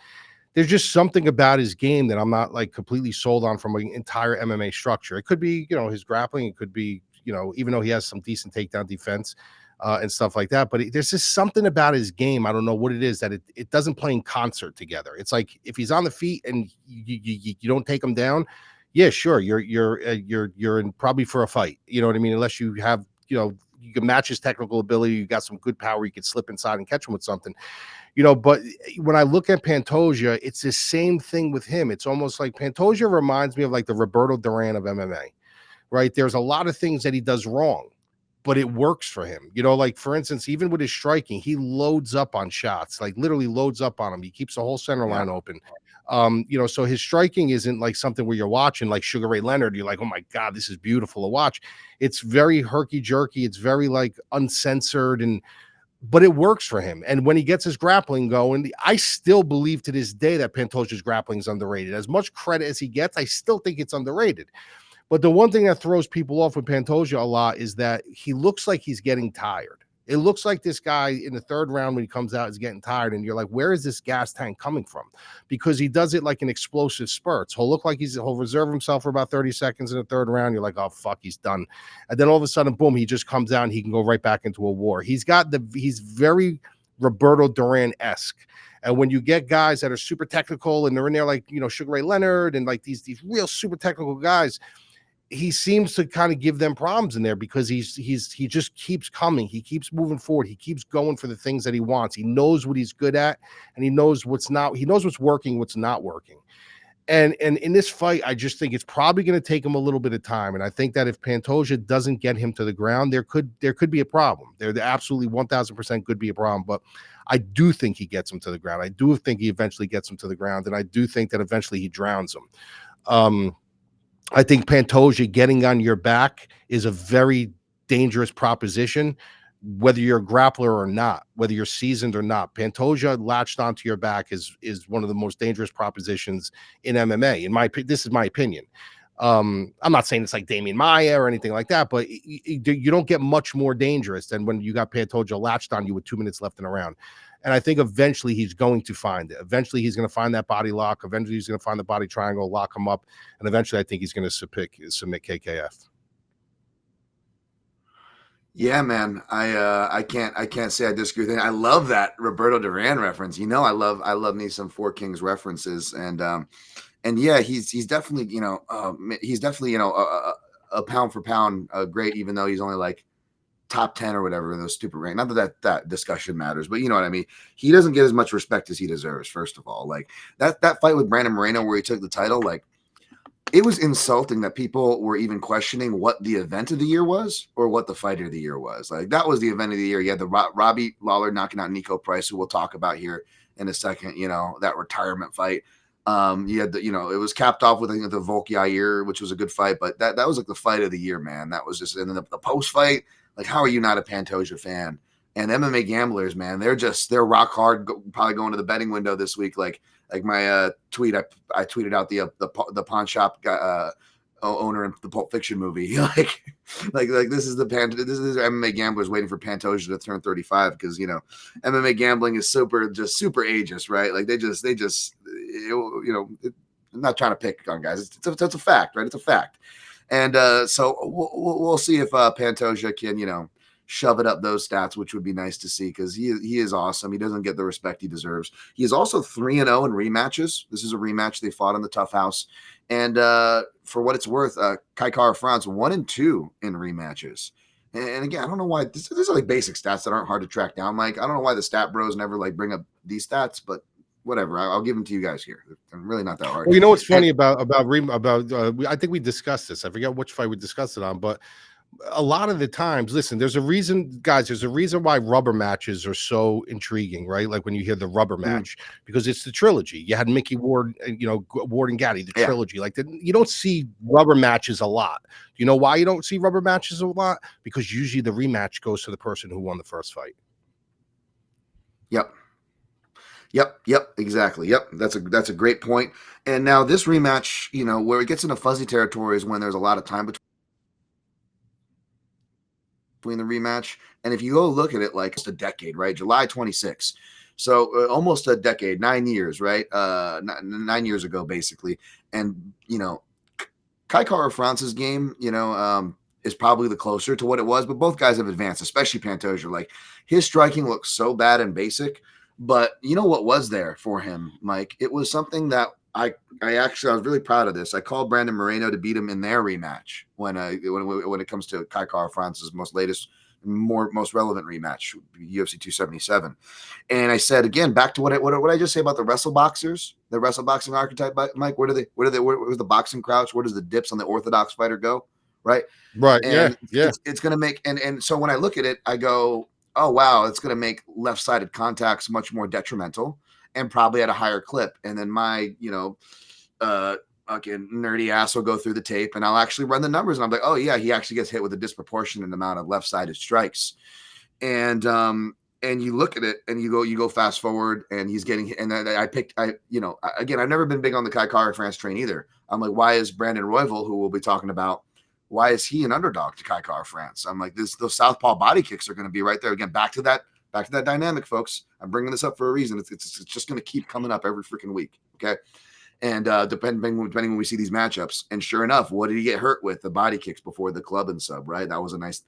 there's just something about his game that I'm not like completely sold on from an entire MMA structure. It could be, his grappling. It could be, even though he has some decent takedown defense and stuff like that. But there's just something about his game. I don't know what it is that it doesn't play in concert together. It's like if he's on the feet and you don't take him down, yeah, sure, you're in probably for a fight. You know what I mean? Unless you have, you can match his technical ability. You got some good power. You could slip inside and catch him with something. But when I look at Pantoja, it's the same thing with him. It's almost like Pantoja reminds me of like the Roberto Duran of MMA, right? There's a lot of things that he does wrong, but it works for him. Like for instance, even with his striking, he loads up on shots, like literally loads up on him. He keeps the whole center line open. So his striking isn't like something where you're watching like Sugar Ray Leonard. You're like, oh my God, this is beautiful to watch. It's very herky jerky. It's very like uncensored but it works for him. And when he gets his grappling going, I still believe to this day that Pantoja's grappling is underrated. As much credit as he gets, I still think it's underrated. But the one thing that throws people off with Pantoja a lot is that he looks like he's getting tired. It looks like this guy in the 3rd round when he comes out is getting tired, and you're like, where is this gas tank coming from? Because he does it like in explosive spurts. He'll look like he'll reserve himself for about 30 seconds in the 3rd round. You're like, oh fuck, he's done. And then all of a sudden, boom, he just comes out and he can go right back into a war. He's very Roberto Duran-esque. And when you get guys that are super technical and they're in there like, Sugar Ray Leonard and like these real super technical guys, he seems to kind of give them problems in there because he just keeps coming. He keeps moving forward. He keeps going for the things that he wants. He knows what he's good at, and he knows what's working, what's not working. And in this fight, I just think it's probably going to take him a little bit of time. And I think that if Pantoja doesn't get him to the ground, there could be a problem. There absolutely 1000% could be a problem. But I do think he gets him to the ground. I do think he eventually gets him to the ground, and I do think that eventually he drowns him. I think Pantoja getting on your back is a very dangerous proposition. whether you're a grappler or not, whether you're seasoned or not, Pantoja latched onto your back is one of the most dangerous propositions in MMA. This is my opinion. I'm not saying it's like Damian Maia or anything like that, but you don't get much more dangerous than when you got Pantoja latched on you with 2 minutes left in a round. And I think eventually he's going to find it. Eventually he's going to find that body lock. Eventually he's going to find the body triangle, lock him up. And eventually I think he's going to submit KKF. Yeah, man. I can't say I disagree with it. I love that Roberto Duran reference. You know, I love me some Four Kings references, and yeah, he's definitely, a pound for pound great, even though he's only like top 10 or whatever in those stupid rank. Not that discussion matters, but you know what I mean. He doesn't get as much respect as he deserves. First of all, like that fight with Brandon Moreno where he took the title, like, it was insulting that people were even questioning what the event of the year was or what the fighter of the year was. Like, that was the event of the year. You had the Robbie Lawler knocking out Niko Price, who we'll talk about here in a second, that retirement fight. You had it was capped off with, I think, the Volk Yair, which was a good fight, but that was like the fight of the year, man. That was just, and then the post fight, like, how are you not a Pantoja fan? And MMA gamblers, man, they're rock hard, probably going to the betting window this week. Like my tweet, I tweeted out the pawn shop owner in the Pulp Fiction movie. like this is MMA gamblers waiting for Pantoja to turn 35 because MMA gambling is super ageist, right? Like I'm not trying to pick on guys. It's a fact, right? It's a fact, and so we'll see if Pantoja can shove it up those stats, which would be nice to see because he is awesome. He doesn't get the respect he deserves. He is also 3-0 in rematches. This is a rematch they fought in the Tough House. And for what it's worth, Kai Kara-France 1-2 in rematches. And again, I don't know why these are like basic stats that aren't hard to track down, Mike. I don't know why the stat bros never like bring up these stats, but whatever. I'll give them to you guys here. They're really not that hard. Well, you know what's funny about I think we discussed this. I forget which fight we discussed it on, but a lot of the times, listen, there's a reason, guys, why rubber matches are so intriguing, right? Like when you hear the rubber match, because it's the trilogy. You had Mickey Ward, Ward and Gaddy, the trilogy. Like you don't see rubber matches a lot. You know why you don't see rubber matches a lot? Because usually the rematch goes to the person who won the first fight. Yep, exactly. Yep, that's a great point. And now this rematch, where it gets into fuzzy territory is when there's a lot of time between the rematch. And if you go look at it, like, it's a decade, right? July 26. So almost a decade, 9 years, right? 9 years ago, basically. And, Kai Kara-France's game, is probably the closer to what it was, but both guys have advanced, especially Pantoja. Like, his striking looks so bad and basic, but you know what was there for him, Mike? It was something that I was really proud of this. I called Brandon Moreno to beat him in their rematch when it comes to Kai Kara-France's most relevant rematch, UFC 277. And I said again, back to what I just say about the wrestle boxers, the wrestle boxing archetype, Mike. Where's the boxing crouch? Where does the dips on the orthodox fighter go? Right. And it's going to make and so when I look at it, I go, oh wow, it's going to make left-sided contacts much more detrimental and probably at a higher clip. And then my, fucking nerdy ass will go through the tape and I'll actually run the numbers. And I'm like, oh yeah, he actually gets hit with a disproportionate amount of left-sided strikes. And you look at it and you go fast forward and he's getting hit. And again, I've never been big on the Kai Kara-France train either. I'm like, why is Brandon Royval, who we'll be talking about, why is he an underdog to Kai Kara-France? I'm like, those southpaw body kicks are going to be right there. Again, back to that dynamic, folks. I'm bringing this up for a reason. It's just going to keep coming up every freaking week. Okay. And depending when we see these matchups, and sure enough, what did he get hurt with? The body kicks before the club and sub, right? That was a nice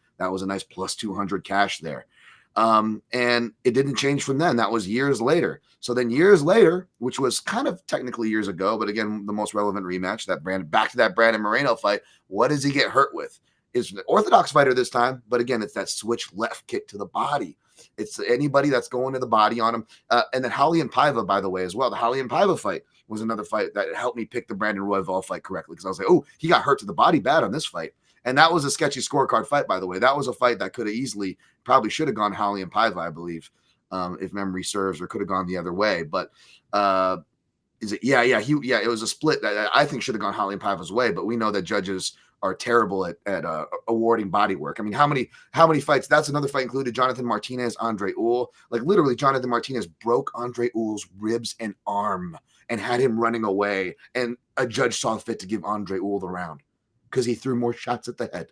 plus 200 cash there. And it didn't change from then. That was years later. So then years later, which was kind of technically years ago, but again, the most relevant rematch, back to that Brandon Moreno fight. What does he get hurt with? Is an orthodox fighter this time, but again, it's that switch left kick to the body. It's anybody that's going to the body on him. And then Holly and Paiva, by the way, as well. The Holly and Paiva fight was another fight that helped me pick the Brandon Royval fight correctly because I was like, oh, he got hurt to the body bad on this fight. And that was a sketchy scorecard fight, by the way. That was a fight that could have probably should have gone Holly and Paiva, I believe, if memory serves, or could have gone the other way. But it was a split that I think should have gone Holly and Paiva's way. But we know that judges are terrible at awarding body work. I mean, how many fights? That's another fight included Jonathan Martinez, Andre Uhl. Like literally, Jonathan Martinez broke Andre Uhl's ribs and arm and had him running away, and a judge saw fit to give Andre Uhl the round because he threw more shots at the head.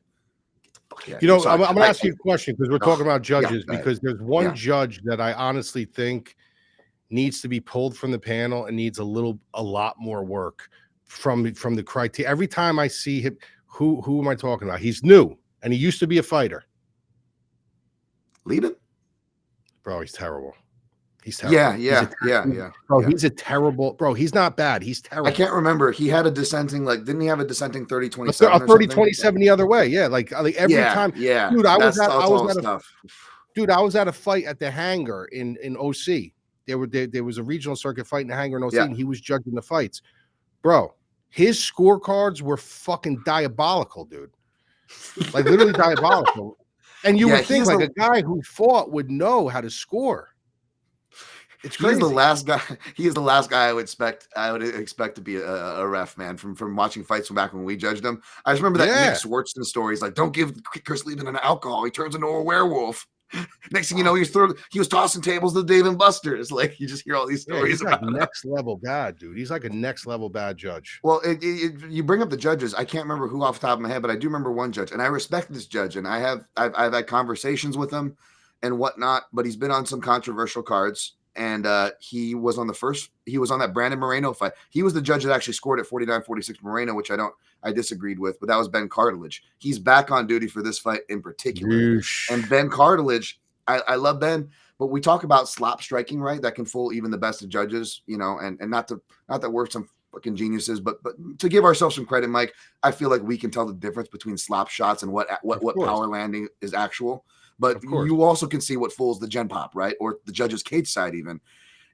I'm going to ask you a question because we're talking about judges, because there's one judge that I honestly think needs to be pulled from the panel and needs a lot more work from the criteria. Every time I see him, who am I talking about? He's new and he used to be a fighter. Lima? Bro, he's terrible. He's terrible. Yeah. Bro, he's a terrible, bro. He's not bad. He's terrible. I can't rember. He had a dissenting, didn't he have a dissenting 30-27? A 30-27 the other way. Yeah. Like every time. Yeah. Dude, I was at a fight at the hangar in OC. There was a regional circuit fight in the hangar in OC, and he was judging the fights. Bro, his scorecards were fucking diabolical, dude. Like literally diabolical. And you would think a guy who fought would know how to score. It's crazy. He's the last guy. He is the last guy I would expect to be a ref, man. From watching fights from back when we judged him. I just remember that Nick Swartzen story. He's like, "Don't give Chris Leben an alcohol. He turns into a werewolf." Next thing you know, he was tossing tables to Dave and Buster's. Like you just hear all these stories. He's like next level bad, dude. He's like a next level bad judge. Well, you bring up the judges. I can't remember who off the top of my head, but I do remember one judge, and I respect this judge, and I've had conversations with him and whatnot. But he's been on some controversial cards. And he was on that Brandon Moreno fight. He was the judge that actually scored at 49-46 Moreno, which I disagreed with, but that was Ben Cartilage. He's back on duty for this fight in particular. Yeesh. And Ben Cartilage, I love Ben, but we talk about slap striking, right? That can fool even the best of judges, and not that we're some fucking geniuses, but to give ourselves some credit, Mike, I feel like we can tell the difference between slap shots and what power landing is actual. But you also can see what fools the Gen Pop, right? Or the judge's cage side even.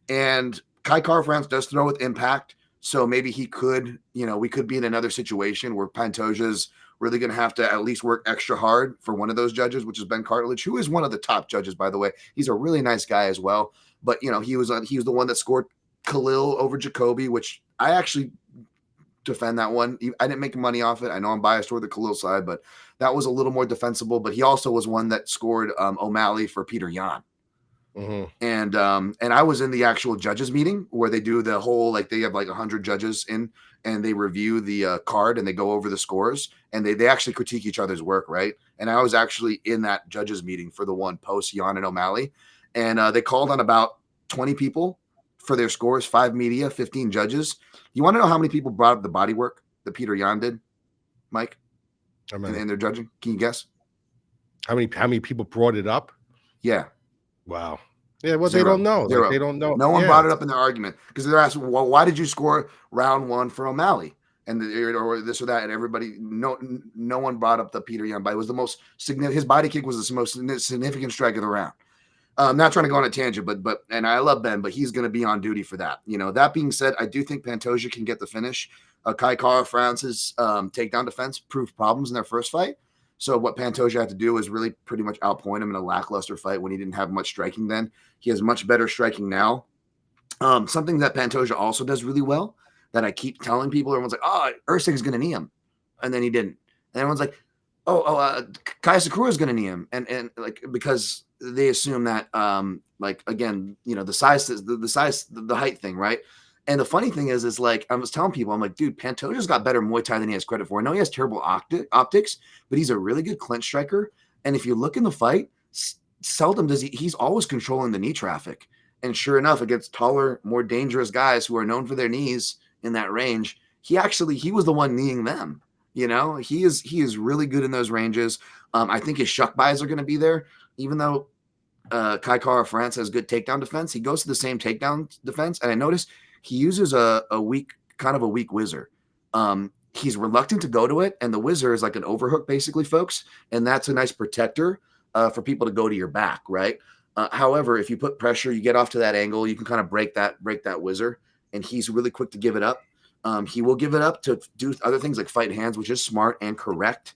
And Kai Kara-France does throw with impact. So maybe he could, we could be in another situation where Pantoja's really going to have to at least work extra hard for one of those judges, which is Ben Cartilage, who is one of the top judges, by the way. He's a really nice guy as well. But, he was the one that scored Khalil over Jacobe, which I actually defend that one. I didn't make money off it. I know I'm biased toward the Khalil side, but that was a little more defensible. But he also was one that scored O'Malley for Peter Yan. Mm-hmm. And I was in the actual judges meeting where they do the whole, they have 100 judges in, and they review the card and they go over the scores, and they actually critique each other's work, right? And I was actually in that judges meeting for the one post Yan and O'Malley, and they called on about 20 people for their scores, 5 media, 15 judges. You want to know how many people brought up the body work that Peter Yan did, Mike? And they're judging. Can you guess? How many people brought it up? Yeah. Wow. Yeah, well, they don't know. They don't know. No one brought it up in their argument because they're asking, well, why did you score round 1 for O'Malley? And or this or that, and everybody, no one brought up the Peter Yan body. It was the most significant. His body kick was the most significant strike of the round. I'm not trying to go on a tangent, but and I love Ben, but he's going to be on duty for that. That being said, I do think Pantoja can get the finish. Kai Kara-France's takedown defense proved problems in their first fight. So what Pantoja had to do is really pretty much outpoint him in a lackluster fight when he didn't have much striking then. He has much better striking now. Something that Pantoja also does really well that I keep telling people, everyone's like, oh, Usyk is going to knee him. And then he didn't. And everyone's like, Kai Sakura is going to knee him. And because they assume that, again, the size, the height thing, right? And the funny thing is I was telling people, I'm like, dude, Pantoja's got better Muay Thai than he has credit for. I know he has terrible optics, but he's a really good clinch striker. And if you look in the fight, seldom does he's always controlling the knee traffic. And sure enough, against taller, more dangerous guys who are known for their knees in that range, he was the one kneeing them. He is really good in those ranges. I think his shuck buys are going to be there, even though Kai Kara-France has good takedown defense. He goes to the same takedown defense, and I noticed he uses a weak whizzer. He's reluctant to go to it, and the whizzer is like an overhook, basically, folks, and that's a nice protector for people to go to your back, right? However, if you put pressure, you get off to that angle, you can kind of break that whizzer, and he's really quick to give it up. He will give it up to do other things like fight hands, which is smart and correct.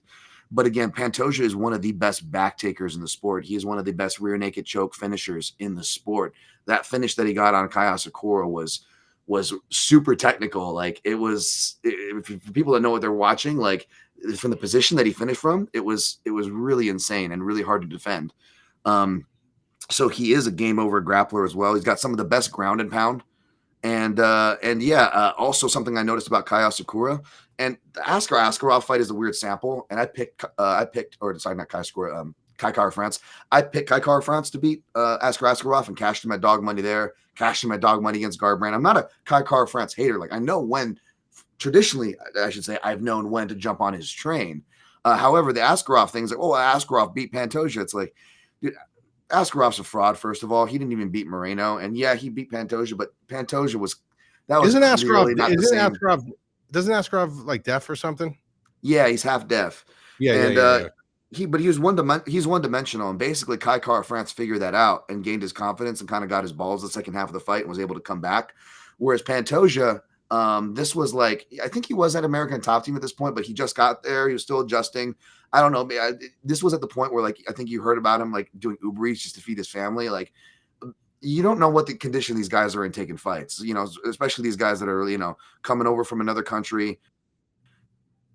But again, Pantoja is one of the best back takers in the sport. He is one of the best rear naked choke finishers in the sport. That finish that he got on Kai Asakura was was super technical. Like it was, for people that know what they're watching, like from the position that he finished from, it was really insane and really hard to defend. So he is a game over grappler as well. He's got some of the best ground and pound. And also something I noticed about Kai Asakura, and the Askar Askarov fight is a weird sample. And I picked, not Kai Asakura, Kai Kara-France. I picked Kai Kara-France to beat Askar Askarov and cashed in my dog money there, cashed in my dog money against Garbrandt. I'm not a Kai Kara-France hater. Like I know when, traditionally, I should say, I've known when to jump on his train. However, the Askarov thing's like, oh, Askarov beat Pantoja. It's like, dude, Askarov's a fraud, first of all. He didn't even beat Moreno. And yeah, he beat Pantoja, but Pantoja was isn't clearly Askarov, not the same. Doesn't Askarov like deaf or something? Yeah, he's half deaf. Yeah. But he was one-dimensional, and basically Kai Kara-France figured that out and gained his confidence and kind of got his balls the second half of the fight and was able to come back. Whereas Pantoja, this was like, I think he was at American Top Team at this point, but he just got there. He was still adjusting. I don't know. This was at the point where, like, I think you heard about him, like, doing Uber Eats just to feed his family. Like, you don't know what the condition these guys are in taking fights, you know, especially these guys that are, you know, coming over from another country.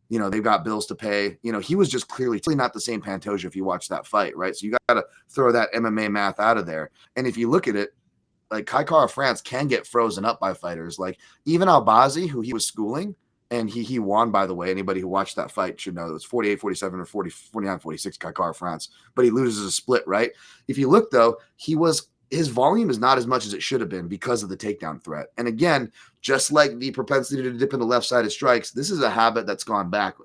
You know, they've got bills to pay. You know, he was just clearly not the same Pantoja if you watch that fight, right? So you got to throw that MMA math out of there. And if you look at it, like Kai Kara-France can get frozen up by fighters. Like even Albazi, who he was schooling, and he won, by the way. Anybody who watched that fight should know it was 48-47 or 49-46 Kai Kara-France, but he loses a split, right? If you look, though, his volume is not as much as it should have been because of the takedown threat. And again, just like the propensity to dip in the left-sided strikes, this is a habit that's gone back.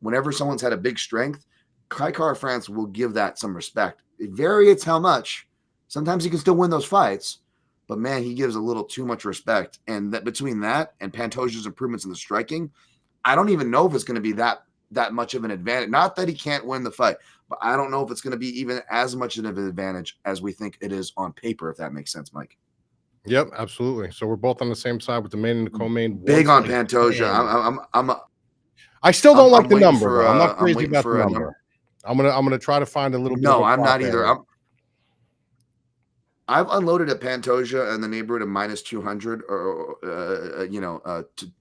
Whenever someone's had a big strength, Kai Kara-France will give that some respect. It varies how much. Sometimes he can still win those fights, but man, he gives a little too much respect. And that between that and Pantoja's improvements in the striking, I don't even know if it's going to be that much of an advantage. Not that he can't win the fight, but I don't know if it's going to be even as much of an advantage as we think it is on paper, if that makes sense, Mike. Yep, absolutely. So we're both on the same side with the main and the co-main. Big on Pantoja. I still don't like the number, though. I'm not crazy about the number. I'm gonna try to find a little bit. No, I'm not either. I've unloaded at Pantoja in the neighborhood of minus 200 or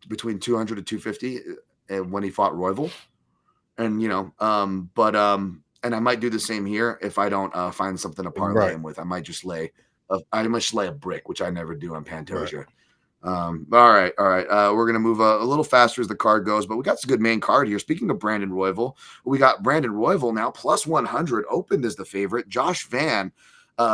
between 200 to 250 when he fought Royval. And, and I might do the same here if I don't find something to parlay him with. I might just lay a brick, which I never do on Pantoja. Right. All right. We're going to move a little faster as the card goes, but we got some good main card here. Speaking of Brandon Royval, we got Brandon Royval now plus 100, opened as the favorite. Josh Van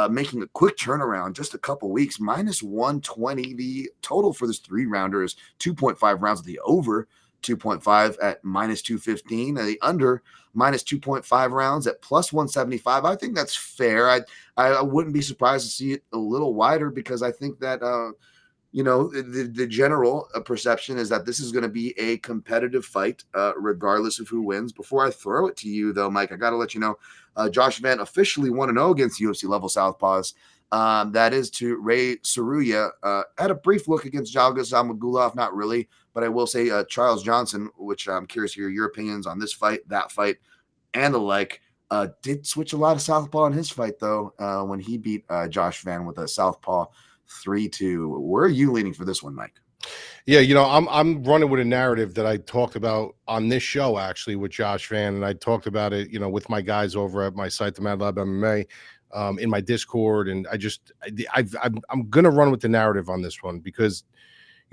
making a quick turnaround, just a couple weeks, minus 120. The total for this 3-rounder is 2.5 rounds. The over 2.5 at minus 215, and the under minus 2.5 rounds at plus 175. I think that's fair. I wouldn't be surprised to see it a little wider because I think that the general perception is that this is going to be a competitive fight, regardless of who wins. Before I throw it to you, though, Mike, I got to let you know, Josh Van officially 1-0 against UFC level southpaws. That is to Ray Saruya. Had a brief look against Jalga Zamagulov, not really, but I will say Charles Johnson, which I'm curious to hear your opinions on this fight, that fight, and the like. Did switch a lot of southpaw in his fight, though, when he beat Josh Van with a southpaw 3-2. Where are you leaning for this one, Mike? Yeah, I'm running with a narrative that I talked about on this show, actually, with Josh Van, and I talked about it, with my guys over at my site, the Madlab MMA, in my Discord, and I'm gonna run with the narrative on this one because,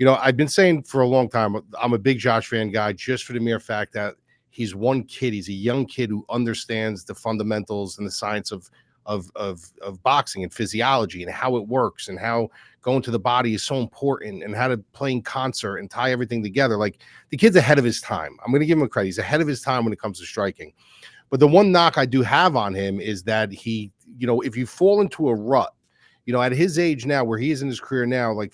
I've been saying for a long time I'm a big Josh Van guy just for the mere fact that he's one kid, he's a young kid who understands the fundamentals and the science of boxing and physiology and how it works and how going to the body is so important and how to play in concert and tie everything together. Like the kid's ahead of his time. I'm going to give him a credit. He's ahead of his time when it comes to striking. But the one knock I do have on him is that he, if you fall into a rut, at his age now, where he is in his career now, like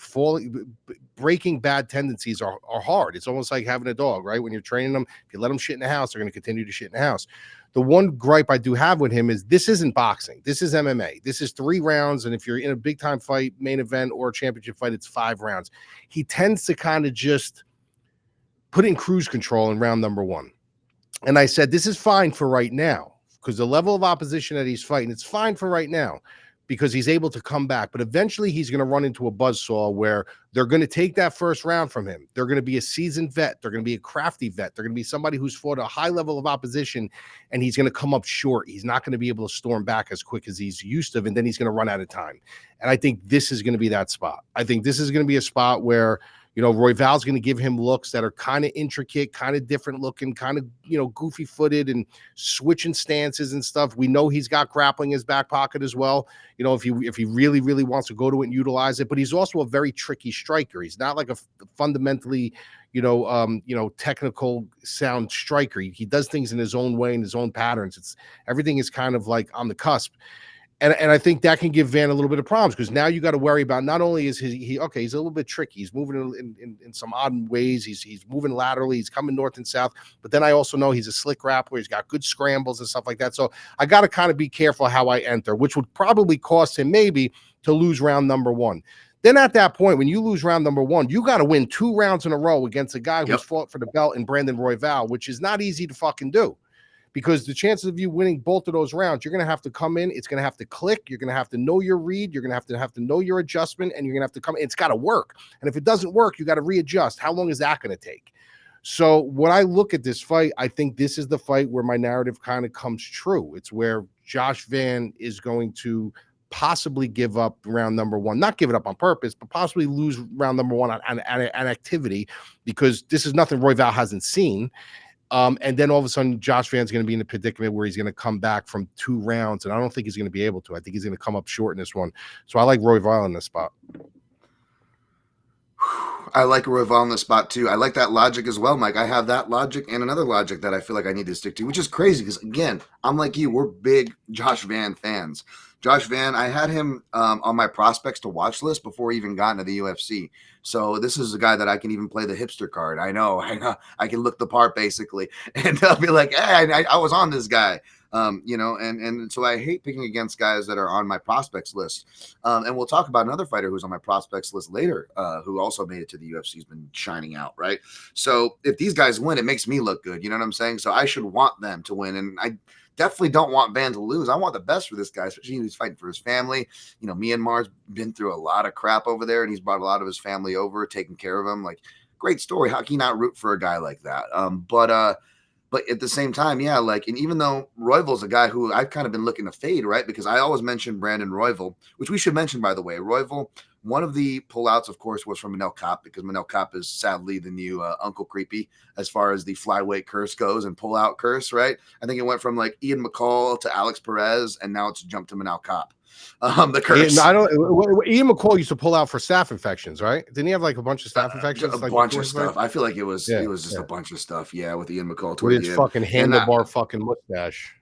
breaking bad tendencies are hard. It's almost like having a dog, right? When you're training them, if you let them shit in the house, they're going to continue to shit in the house. The one gripe I do have with him is this isn't boxing. This is MMA. This is 3 rounds. And if you're in a big time fight, main event or a championship fight, it's 5 rounds. He tends to kind of just put in cruise control in round number 1. And I said, this is fine for right now because the level of opposition that he's fighting, it's fine for right now. because he's able to come back. But eventually he's going to run into a buzzsaw where they're going to take that first round from him. They're going to be a seasoned vet. They're going to be a crafty vet. They're going to be somebody who's fought a high level of opposition, and he's going to come up short. He's not going to be able to storm back as quick as he's used to, and then he's going to run out of time. And I think this is going to be that spot. I think this is going to be a spot where, you know, Royval's going to give him looks that are kind of intricate, kind of different looking, kind of, you know, goofy footed and switching stances and stuff. We know he's got grappling in his back pocket as well. You know, if he really, really wants to go to it and utilize it, but he's also a very tricky striker. He's not like a fundamentally, technical sound striker. He does things in his own way, in his own patterns. Everything is kind of like on the cusp. And I think that can give Van a little bit of problems, because now you got to worry about, not only is he's a little bit tricky. He's moving in some odd ways. He's moving laterally. He's coming north and south. But then I also know he's a slick grappler. He's got good scrambles and stuff like that. So I got to kind of be careful how I enter, which would probably cost him maybe to lose round number one. Then at that point, when you lose round number one, you got to win 2 rounds in a row against a guy who's fought for the belt in Brandon Royval, which is not easy to fucking do. Because the chances of you winning both of those rounds, you're going to have to come in. It's going to have to click. You're going to have to know your read. You're going to have to know your adjustment, and you're going to have to come. It's got to work. And if it doesn't work, you got to readjust. How long is that going to take? So when I look at this fight, I think this is the fight where my narrative kind of comes true. It's where Josh Van is going to possibly give up round number one, not give it up on purpose, but possibly lose round number one on activity, because this is nothing Royval hasn't seen. And then all of a sudden, Josh Van's going to be in a predicament where he's going to come back from 2 rounds, and I don't think he's going to be able to. I think he's going to come up short in this one. So I like Royval in this spot. I like Royval in this spot too. I like that logic as well, Mike. I have that logic and another logic that I feel like I need to stick to, which is crazy because, again, I'm like you. We're big Josh Van fans. Josh Van, I had him on my prospects to watch list before he even got into the UFC. So this is a guy that I can even play the hipster card. I know. I can look the part basically, and I'll be like, hey, I was on this guy. And so I hate picking against guys that are on my prospects list. And we'll talk about another fighter who's on my prospects list later, who also made it to the UFC, has been shining out, right? So if these guys win, it makes me look good. You know what I'm saying? So I should want them to win. And I definitely don't want Van to lose. I want the best for this guy, especially when he's fighting for his family. You know, Myanmar's been through a lot of crap over there, and he's brought a lot of his family over, taking care of him. Like, great story. How can you not root for a guy like that? But at the same time, yeah, like, and even though Royval's a guy who I've kind of been looking to fade, right? Because I always mention Brandon Royval, which we should mention, by the way. Royval, one of the pullouts, of course, was from Manel Kape, because Manel Kape is sadly the new Uncle Creepy as far as the flyweight curse goes and pullout curse, right? I think it went from like Ian McCall to Alex Perez, and now it's jumped to Manel Kape. The curse. Ian McCall used to pull out for staph infections, right? Didn't he have like a bunch of staph infections? A bunch of stuff. I feel like it was just a bunch of stuff. Yeah, with Ian McCall with his fucking handlebar fucking mustache.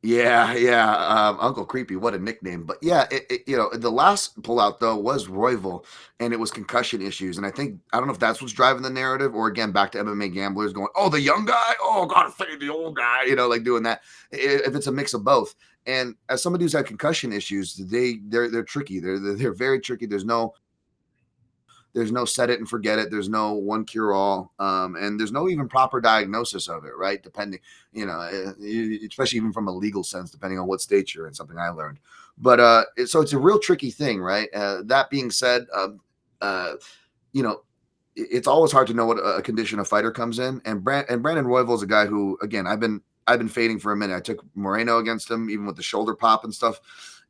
Yeah. Uncle Creepy, what a nickname. But yeah, the last pullout though was Royval, and it was concussion issues. And I don't know if that's what's driving the narrative, or again, back to MMA gamblers going, oh, the young guy, oh, gotta fade the old guy, like doing that. If it's a mix of both. And as somebody who's had concussion issues, they're tricky. They're very tricky. There's no set it and forget it. There's no one cure all. And there's no even proper diagnosis of it, right? Depending, especially even from a legal sense, depending on what state you're in, something I learned. But so it's a real tricky thing, right? That being said, it's always hard to know what a condition a fighter comes in. And Brandon Royval is a guy who, again, I've been fading for a minute. I took Moreno against him, even with the shoulder pop and stuff.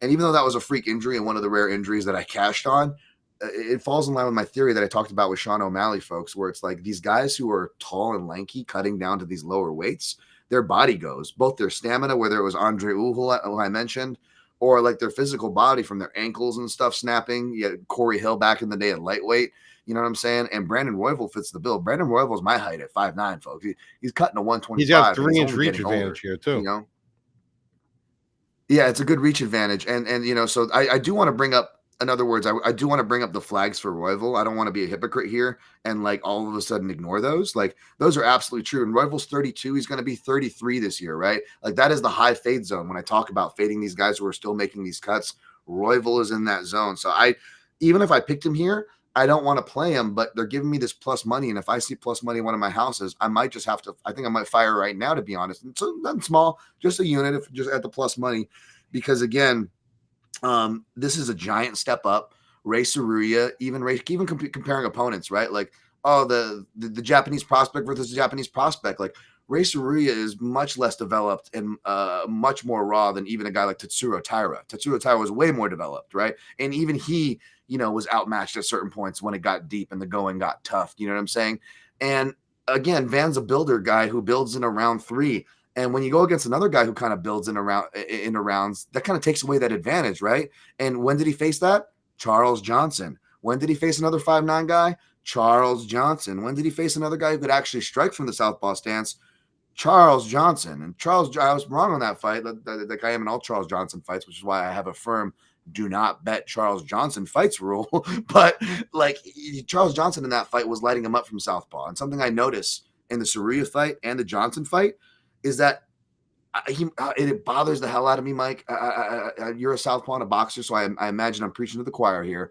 And even though that was a freak injury and one of the rare injuries that I cashed on, it falls in line with my theory that I talked about with Sean O'Malley, folks, where it's like these guys who are tall and lanky cutting down to these lower weights, their body goes, both their stamina, whether it was Andre Uhul, who I mentioned, or like their physical body from their ankles and stuff snapping. Yeah, Corey Hill back in the day at lightweight. You know what I'm saying? And Brandon Royval fits the bill. Brandon Royval is my height at 5'9", folks. He's cutting a 125. He's got 3-inch reach advantage here too. Yeah, it's a good reach advantage. And so I do want to bring up, in other words, I do want to bring up the flags for Royval. I don't want to be a hypocrite here and like all of a sudden ignore those. Like those are absolutely true. And Royval's 32. He's going to be 33 this year, right? Like that is the high fade zone. When I talk about fading these guys who are still making these cuts, Royval is in that zone. So even if I picked him here, I don't want to play him, but they're giving me this plus money. And if I see plus money in one of my houses, I might just have to, I think I might fire right now, to be honest. And so nothing small, just a unit, just at the plus money, because again, This is a giant step up. Ray Saruya, even comparing opponents, right? Like, oh, the Japanese prospect versus the Japanese prospect. Like, Ray Saruya is much less developed and much more raw than even a guy like Tatsuro Taira. Tatsuro Taira was way more developed, right? And even he, was outmatched at certain points when it got deep and the going got tough. You know what I'm saying? And again, Van's a builder guy who builds in around 3. And when you go against another guy who kind of builds in rounds, that kind of takes away that advantage, right? And when did he face that? Charles Johnson. When did he face another 5'9" guy? Charles Johnson. When did he face another guy who could actually strike from the southpaw stance? Charles Johnson. And I was wrong on that fight. Like I am in all Charles Johnson fights, which is why I have a firm do not bet Charles Johnson fights rule. But like Charles Johnson in that fight was lighting him up from southpaw. And something I noticed in the Saruya fight and the Johnson fight is that it bothers the hell out of me, Mike. You're a southpaw and a boxer, so I imagine I'm preaching to the choir here.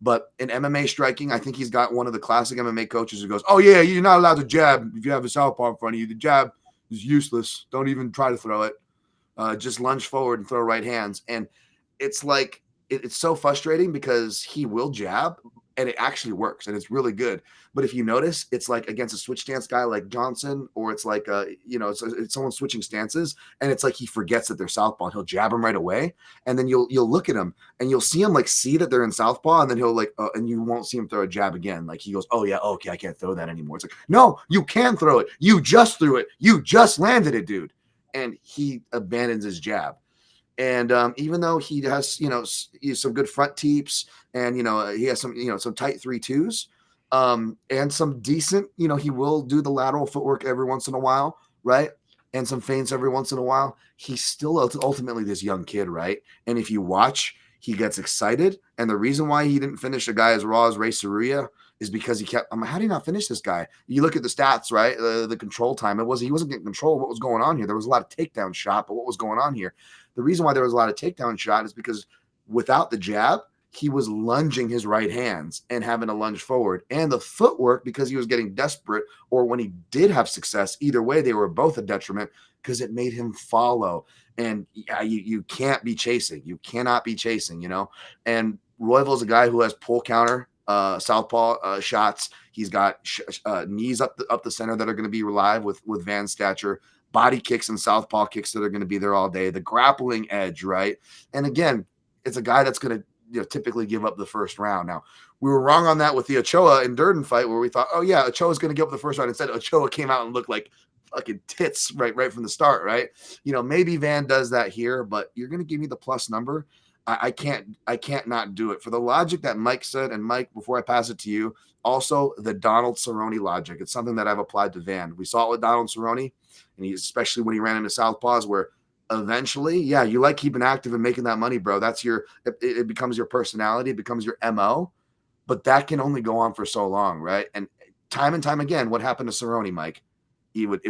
But in MMA striking, I think he's got one of the classic MMA coaches who goes, "Oh yeah, you're not allowed to jab if you have a southpaw in front of you. The jab is useless. Don't even try to throw it. Just lunge forward and throw right hands." And it's like it's so frustrating because he will jab and it actually works and it's really good. But if you notice, it's like against a switch stance guy like Johnson, or it's like it's someone switching stances, and it's like he forgets that they're southpaw and he'll jab him right away. And then you'll look at him and you'll see him like see that they're in southpaw, and then he'll and you won't see him throw a jab again. Like he goes, "Oh yeah, okay, I can't throw that anymore." It's like, no, you can throw it. You just threw it. You just landed it, dude. And he abandons his jab. And even though he has, some good front teeps, and he has some tight 3-2s, and some decent, he will do the lateral footwork every once in a while, right? And some feints every once in a while. He's still ultimately this young kid, right? And if you watch, he gets excited, and the reason why he didn't finish a guy as raw as Ray Saruya is because he kept. How do you not finish this guy? You look at the stats, right? The control time. He wasn't getting control of what was going on here. There was a lot of takedown shot, but what was going on here? The reason why there was a lot of takedown shot is because without the jab, he was lunging his right hands and having to lunge forward. And the footwork, because he was getting desperate, or when he did have success, either way, they were both a detriment because it made him follow. And you can't be chasing. You cannot be chasing, And Royval is a guy who has pull counter, southpaw shots. He's got knees up the center that are going to be relive with Van's stature. Body kicks and southpaw kicks that are going to be there all day. The grappling edge, right? And again, it's a guy that's going to typically give up the first round. Now, we were wrong on that with the Ochoa and Durden fight, where we thought, oh yeah, Ochoa's going to give up the first round. Instead, Ochoa came out and looked like fucking tits right from the start, right? Maybe Van does that here, but you're going to give me the plus number. I can't not do it for the logic that Mike said. And Mike, before I pass it to you, also the Donald Cerrone logic. It's something that I've applied to Van. We saw it with Donald Cerrone, and especially when he ran into southpaws, where eventually, yeah, you like keeping active and making that money, bro. That's it becomes your personality. It becomes your MO, but that can only go on for so long, right? And time again, what happened to Cerrone, Mike? He would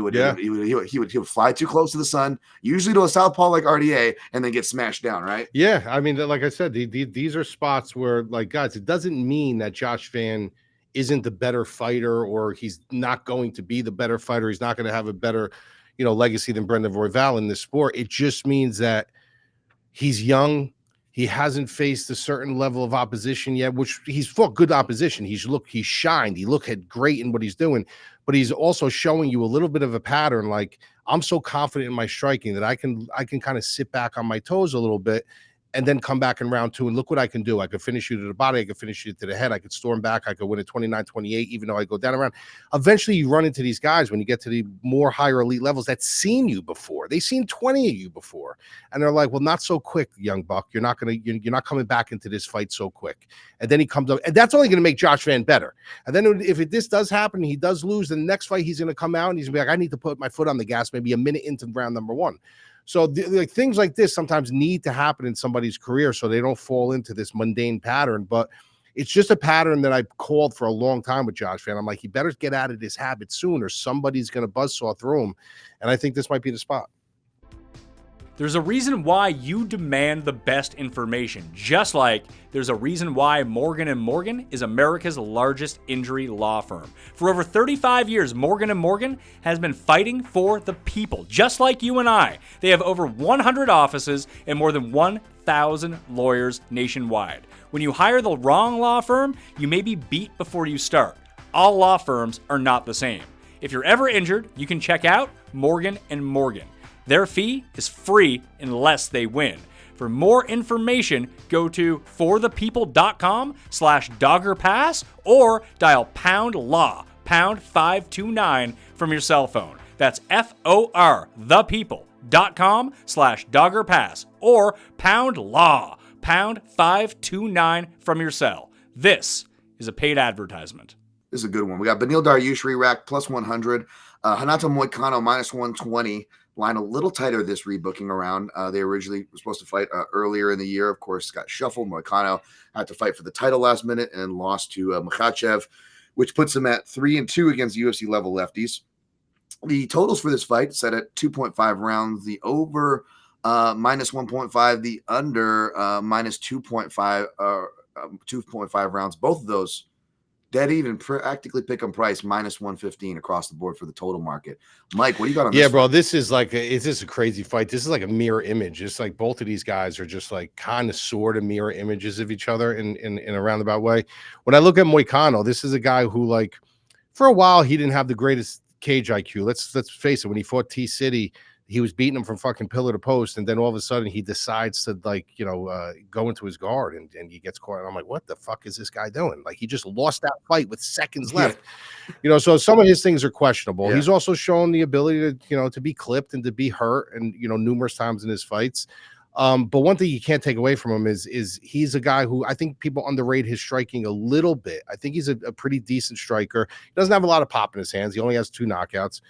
fly too close to the sun, usually to a southpaw like RDA, and then get smashed down, right? Yeah, I mean, like I said, these are spots where, like, guys, it doesn't mean that Josh Van isn't the better fighter, or he's not going to be the better fighter. He's not going to have a better, legacy than Brendan Royval in this sport. It just means that he's young. He hasn't faced a certain level of opposition yet, which he's fought good opposition. He's shined. He had great in what he's doing, but he's also showing you a little bit of a pattern. Like, I'm so confident in my striking that I can kind of sit back on my toes a little bit and then come back in round 2 and look what I can do. I could finish you to the body. I could finish you to the head. I could storm back. I could win at 29-28, even though I go down around. Eventually, you run into these guys when you get to the more higher elite levels that's seen you before. They've seen 20 of you before. And they're like, well, not so quick, young buck. You're not coming back into this fight so quick. And then he comes up, and that's only going to make Josh Van better. And then if this does happen, he does lose, then the next fight, he's going to come out and he's going to be like, I need to put my foot on the gas maybe a minute into round number 1. So things like this sometimes need to happen in somebody's career so they don't fall into this mundane pattern. But it's just a pattern that I've called for a long time with Josh Van. I'm like, he better get out of this habit soon, or somebody's going to buzzsaw through him. And I think this might be the spot. There's a reason why you demand the best information, just like there's a reason why Morgan & Morgan is America's largest injury law firm. For over 35 years, Morgan & Morgan has been fighting for the people, just like you and I. They have over 100 offices and more than 1,000 lawyers nationwide. When you hire the wrong law firm, you may be beat before you start. All law firms are not the same. If you're ever injured, you can check out Morgan & Morgan. Their fee is free unless they win. For more information, go to forthepeople.com/doggerpass or dial #law, #529 from your cell phone. That's FOR, thepeople.com/doggerpass or #law, #529 from your cell. This is a paid advertisement. This is a good one. We got Beneil Dariush re-rack plus 100. Renato Moicano minus 120. Line a little tighter this rebooking around. They originally were supposed to fight earlier in the year. Of course, got shuffled. Moicano had to fight for the title last minute and lost to Makhachev, which puts him at 3-2 against UFC level lefties. The totals for this fight set at 2.5 rounds. The over minus 1.5. The under minus 2.5 rounds. Both of those dead even, practically pick 'em price minus 115 across the board for the total market. Mike, what do you got on this? Yeah, bro, this is like is this a crazy fight? This is like a mirror image. It's like both of these guys are just like kind of sort of mirror images of each other in a roundabout way. When I look at Moicano, this is a guy who, like, for a while he didn't have the greatest cage IQ. Let's face it. When he fought T City, he was beating him from fucking pillar to post, and then all of a sudden he decides to, like, go into his guard and he gets caught. And I'm like, what the fuck is this guy doing? Like, he just lost that fight with seconds left. So some of his things are questionable. He's also shown the ability to, to be clipped and to be hurt, and numerous times in his fights. But one thing you can't take away from him is he's a guy who I think people underrate his striking a little bit. I think he's a pretty decent striker. He doesn't have a lot of pop in his hands. He only has 2 knockouts.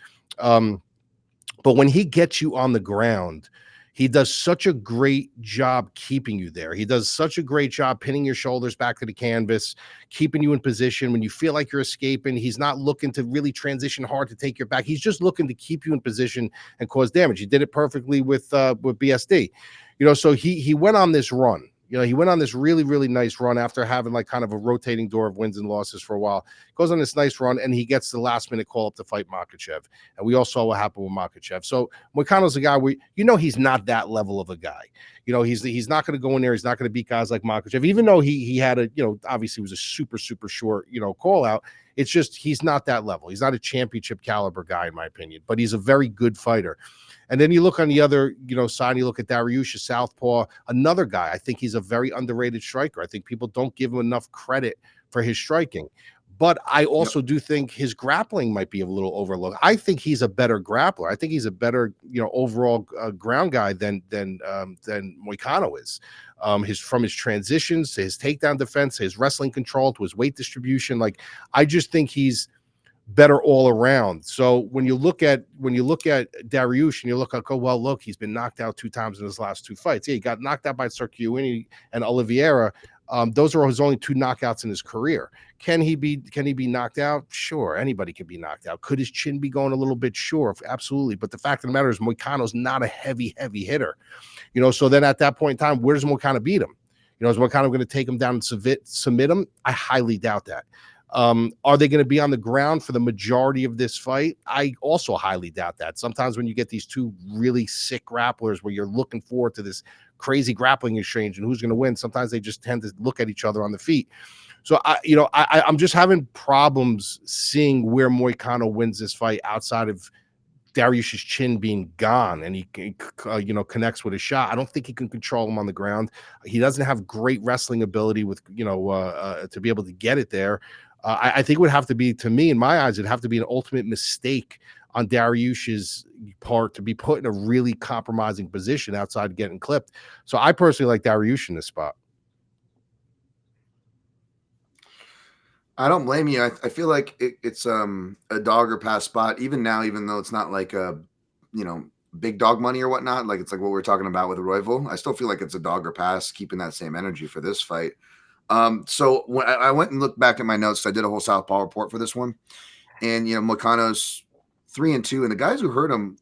But when he gets you on the ground, he does such a great job keeping you there. He does such a great job pinning your shoulders back to the canvas, keeping you in position. When you feel like you're escaping, he's not looking to really transition hard to take your back. He's just looking to keep you in position and cause damage. He did it perfectly with BSD. So he went on this run. He went on this really, really nice run after having like kind of a rotating door of wins and losses for a while. Goes on this nice run, and he gets the last minute call up to fight Makhachev. And we all saw what happened with Makhachev. So Moicano's a guy where he's not that level of a guy. He's not going to go in there. He's not going to beat guys like Makhachev, even though he had obviously was a super, super short, call out. It's just he's not that level. He's not a championship caliber guy, in my opinion, but he's a very good fighter. And then you look on the other, side, you look at Dariush, southpaw, another guy. I think he's a very underrated striker. I think people don't give him enough credit for his striking. But I also do think his grappling might be a little overlooked. I think he's a better grappler. I think he's a better, overall ground guy than Moicano is. From his transitions to his takedown defense, to his wrestling control, to his weight distribution. Like, I just think he's better all around. So when you look at Dariush and you look, look, he's been knocked out 2 times in his last 2 fights. Yeah, he got knocked out by Circuini and Oliveira. Those are his only 2 knockouts in his career. Can he be knocked out? Sure, anybody can be knocked out. Could his chin be going a little bit? Sure, absolutely. But the fact of the matter is, Moicano's not a heavy hitter. So then at that point in time, where does Moicano beat him? Is Moicano going to take him down and submit him? I highly doubt that. Are they going to be on the ground for the majority of this fight? I also highly doubt that. Sometimes when you get these 2 really sick grapplers where you're looking forward to this crazy grappling exchange and who's going to win, sometimes they just tend to look at each other on the feet. So I'm just having problems seeing where Moicano wins this fight outside of Dariush's chin being gone and he connects with a shot. I don't think he can control him on the ground. He doesn't have great wrestling ability with to be able to get it there. I think it would have to be, to me, in my eyes, it'd have to be an ultimate mistake on Dariush's part to be put in a really compromising position outside getting clipped. So I personally like Dariush in this spot. I don't blame you. I feel like it's a dog or pass spot even now, even though it's not like a big dog money or whatnot. Like, it's like what we were talking about with Royval. I still feel like it's a dog or pass, keeping that same energy for this fight. So when I went and looked back at my notes, I did a whole southpaw report for this one, and Moicano's 3-2, and the guys who hurt him,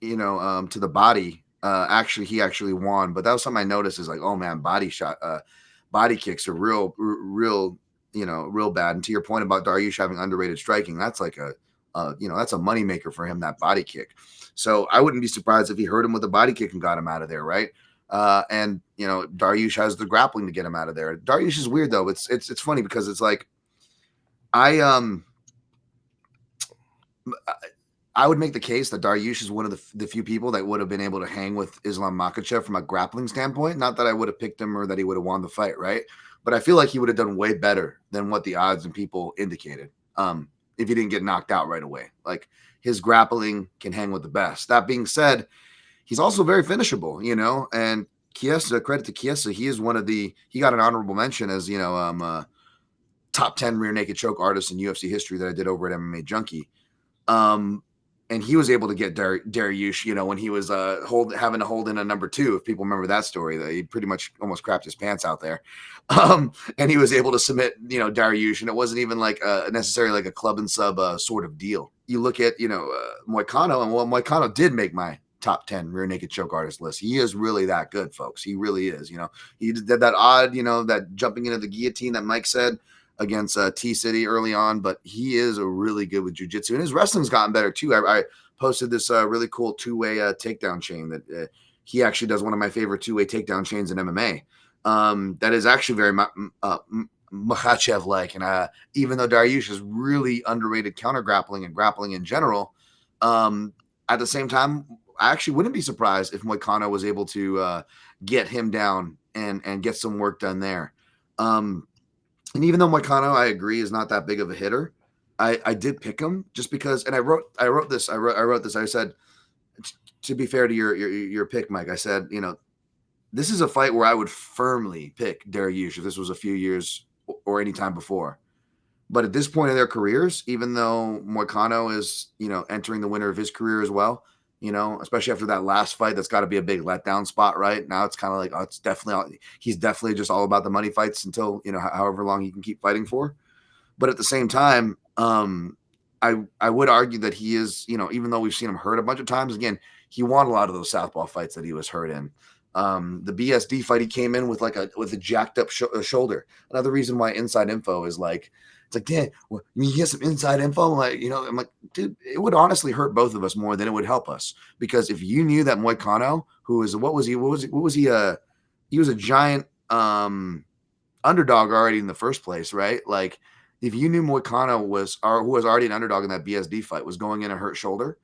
to the body, he actually won. But that was something I noticed is like, oh man, body kicks are real bad. And to your point about Dariush having underrated striking, that's like that's a moneymaker for him, that body kick. So I wouldn't be surprised if he hurt him with a body kick and got him out of there, right? And Dariush has the grappling to get him out of there. Dariush is weird though. It's funny because it's like I would make the case that Dariush is one of the few people that would have been able to hang with Islam Makhachev from a grappling standpoint. Not that I would have picked him or that he would have won the fight, right? But I feel like he would have done way better than what the odds and people indicated. If he didn't get knocked out right away. Like his grappling can hang with the best. That being said, he's also very finishable, and Chiesa, credit to Chiesa, he is he got an honorable mention as, top 10 rear naked choke artist in UFC history that I did over at MMA Junkie. And he was able to get Dariush, when he was having to hold in a number 2. If people remember that story, that he pretty much almost crapped his pants out there. And he was able to submit, Dariush, and it wasn't even like necessarily like a club and sub sort of deal. You look at, Moicano, and Moicano did make my top 10 rear naked choke artist list. He is really that good, folks. He really is. He did that odd, that jumping into the guillotine that Mike said against T-City early on, but he is really good with jiu-jitsu, and his wrestling's gotten better too. I posted this really cool 2-way takedown chain that he actually does, one of my favorite 2-way takedown chains in MMA. That is actually very Makhachev-like, and even though Dariush is really underrated counter grappling and grappling in general, at the same time, I actually wouldn't be surprised if Moicano was able to get him down and get some work done there. And even though Moicano, I agree, is not that big of a hitter, I did pick him just because. And I wrote this. I said, to be fair to your pick, Mike, I said, this is a fight where I would firmly pick Dariush if this was a few years or any time before. But at this point in their careers, even though Moicano is, entering the winter of his career as well, especially after that last fight, that's got to be a big letdown spot, right? Now it's kind of like, he's definitely just all about the money fights until, however long he can keep fighting for. But at the same time, I would argue that he is, even though we've seen him hurt a bunch of times, again, he won a lot of those southpaw fights that he was hurt in. The BSD fight, he came in with a jacked up shoulder. Another reason why inside info is like, it's like, damn, well, you get some inside info. I'm like, dude, it would honestly hurt both of us more than it would help us. Because if you knew that Moicano, what was he? He was a giant underdog already in the first place, right? Like, if you knew Moicano who was already an underdog in that BSD fight, was going in a hurt shoulder,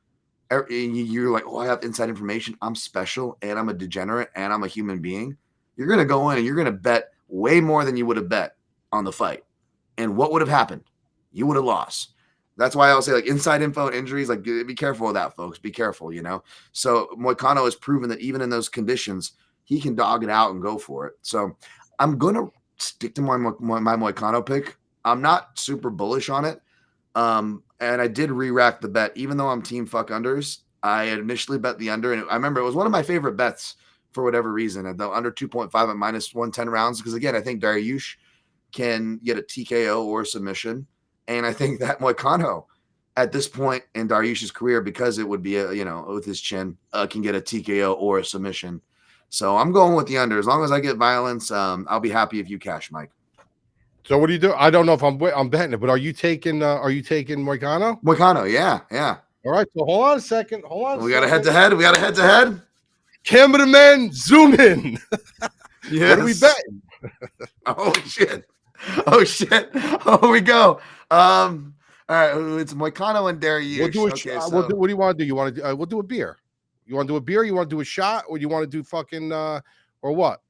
and you're like, oh, I have inside information. I'm special, and I'm a degenerate, and I'm a human being. You're going to go in and you're going to bet way more than you would have bet on the fight. And what would have happened? You would have lost. That's why I'll say, like, inside info and injuries, like, be careful of that, folks. Be careful, So Moicano has proven that even in those conditions, he can dog it out and go for it. So I'm going to stick to my Moicano pick. I'm not super bullish on it. And I did re-rack the bet. Even though I'm team fuck unders, I initially bet the under. And I remember it was one of my favorite bets for whatever reason. The under 2.5 at minus 110 rounds. Because, again, I think Dariush can get a TKO or a submission. And I think that Moicano at this point in Dariush's career, because it would be with his chin, can get a TKO or a submission. So I'm going with the under. As long as I get violence, I'll be happy if you cash, Mike. So what do you do? I don't know if I'm betting it, but are you taking Moicano? Moicano, yeah. All right, so hold on a second. We got a head-to-head. Cameraman, zoom in. Yes. What are we betting? Oh shit! Oh, we go. All right, it's Moicano and Dariush. We'll do what do you want to do? You want to? We'll do a beer. You want to do a beer? You want to do a shot, or you want to do fucking or what?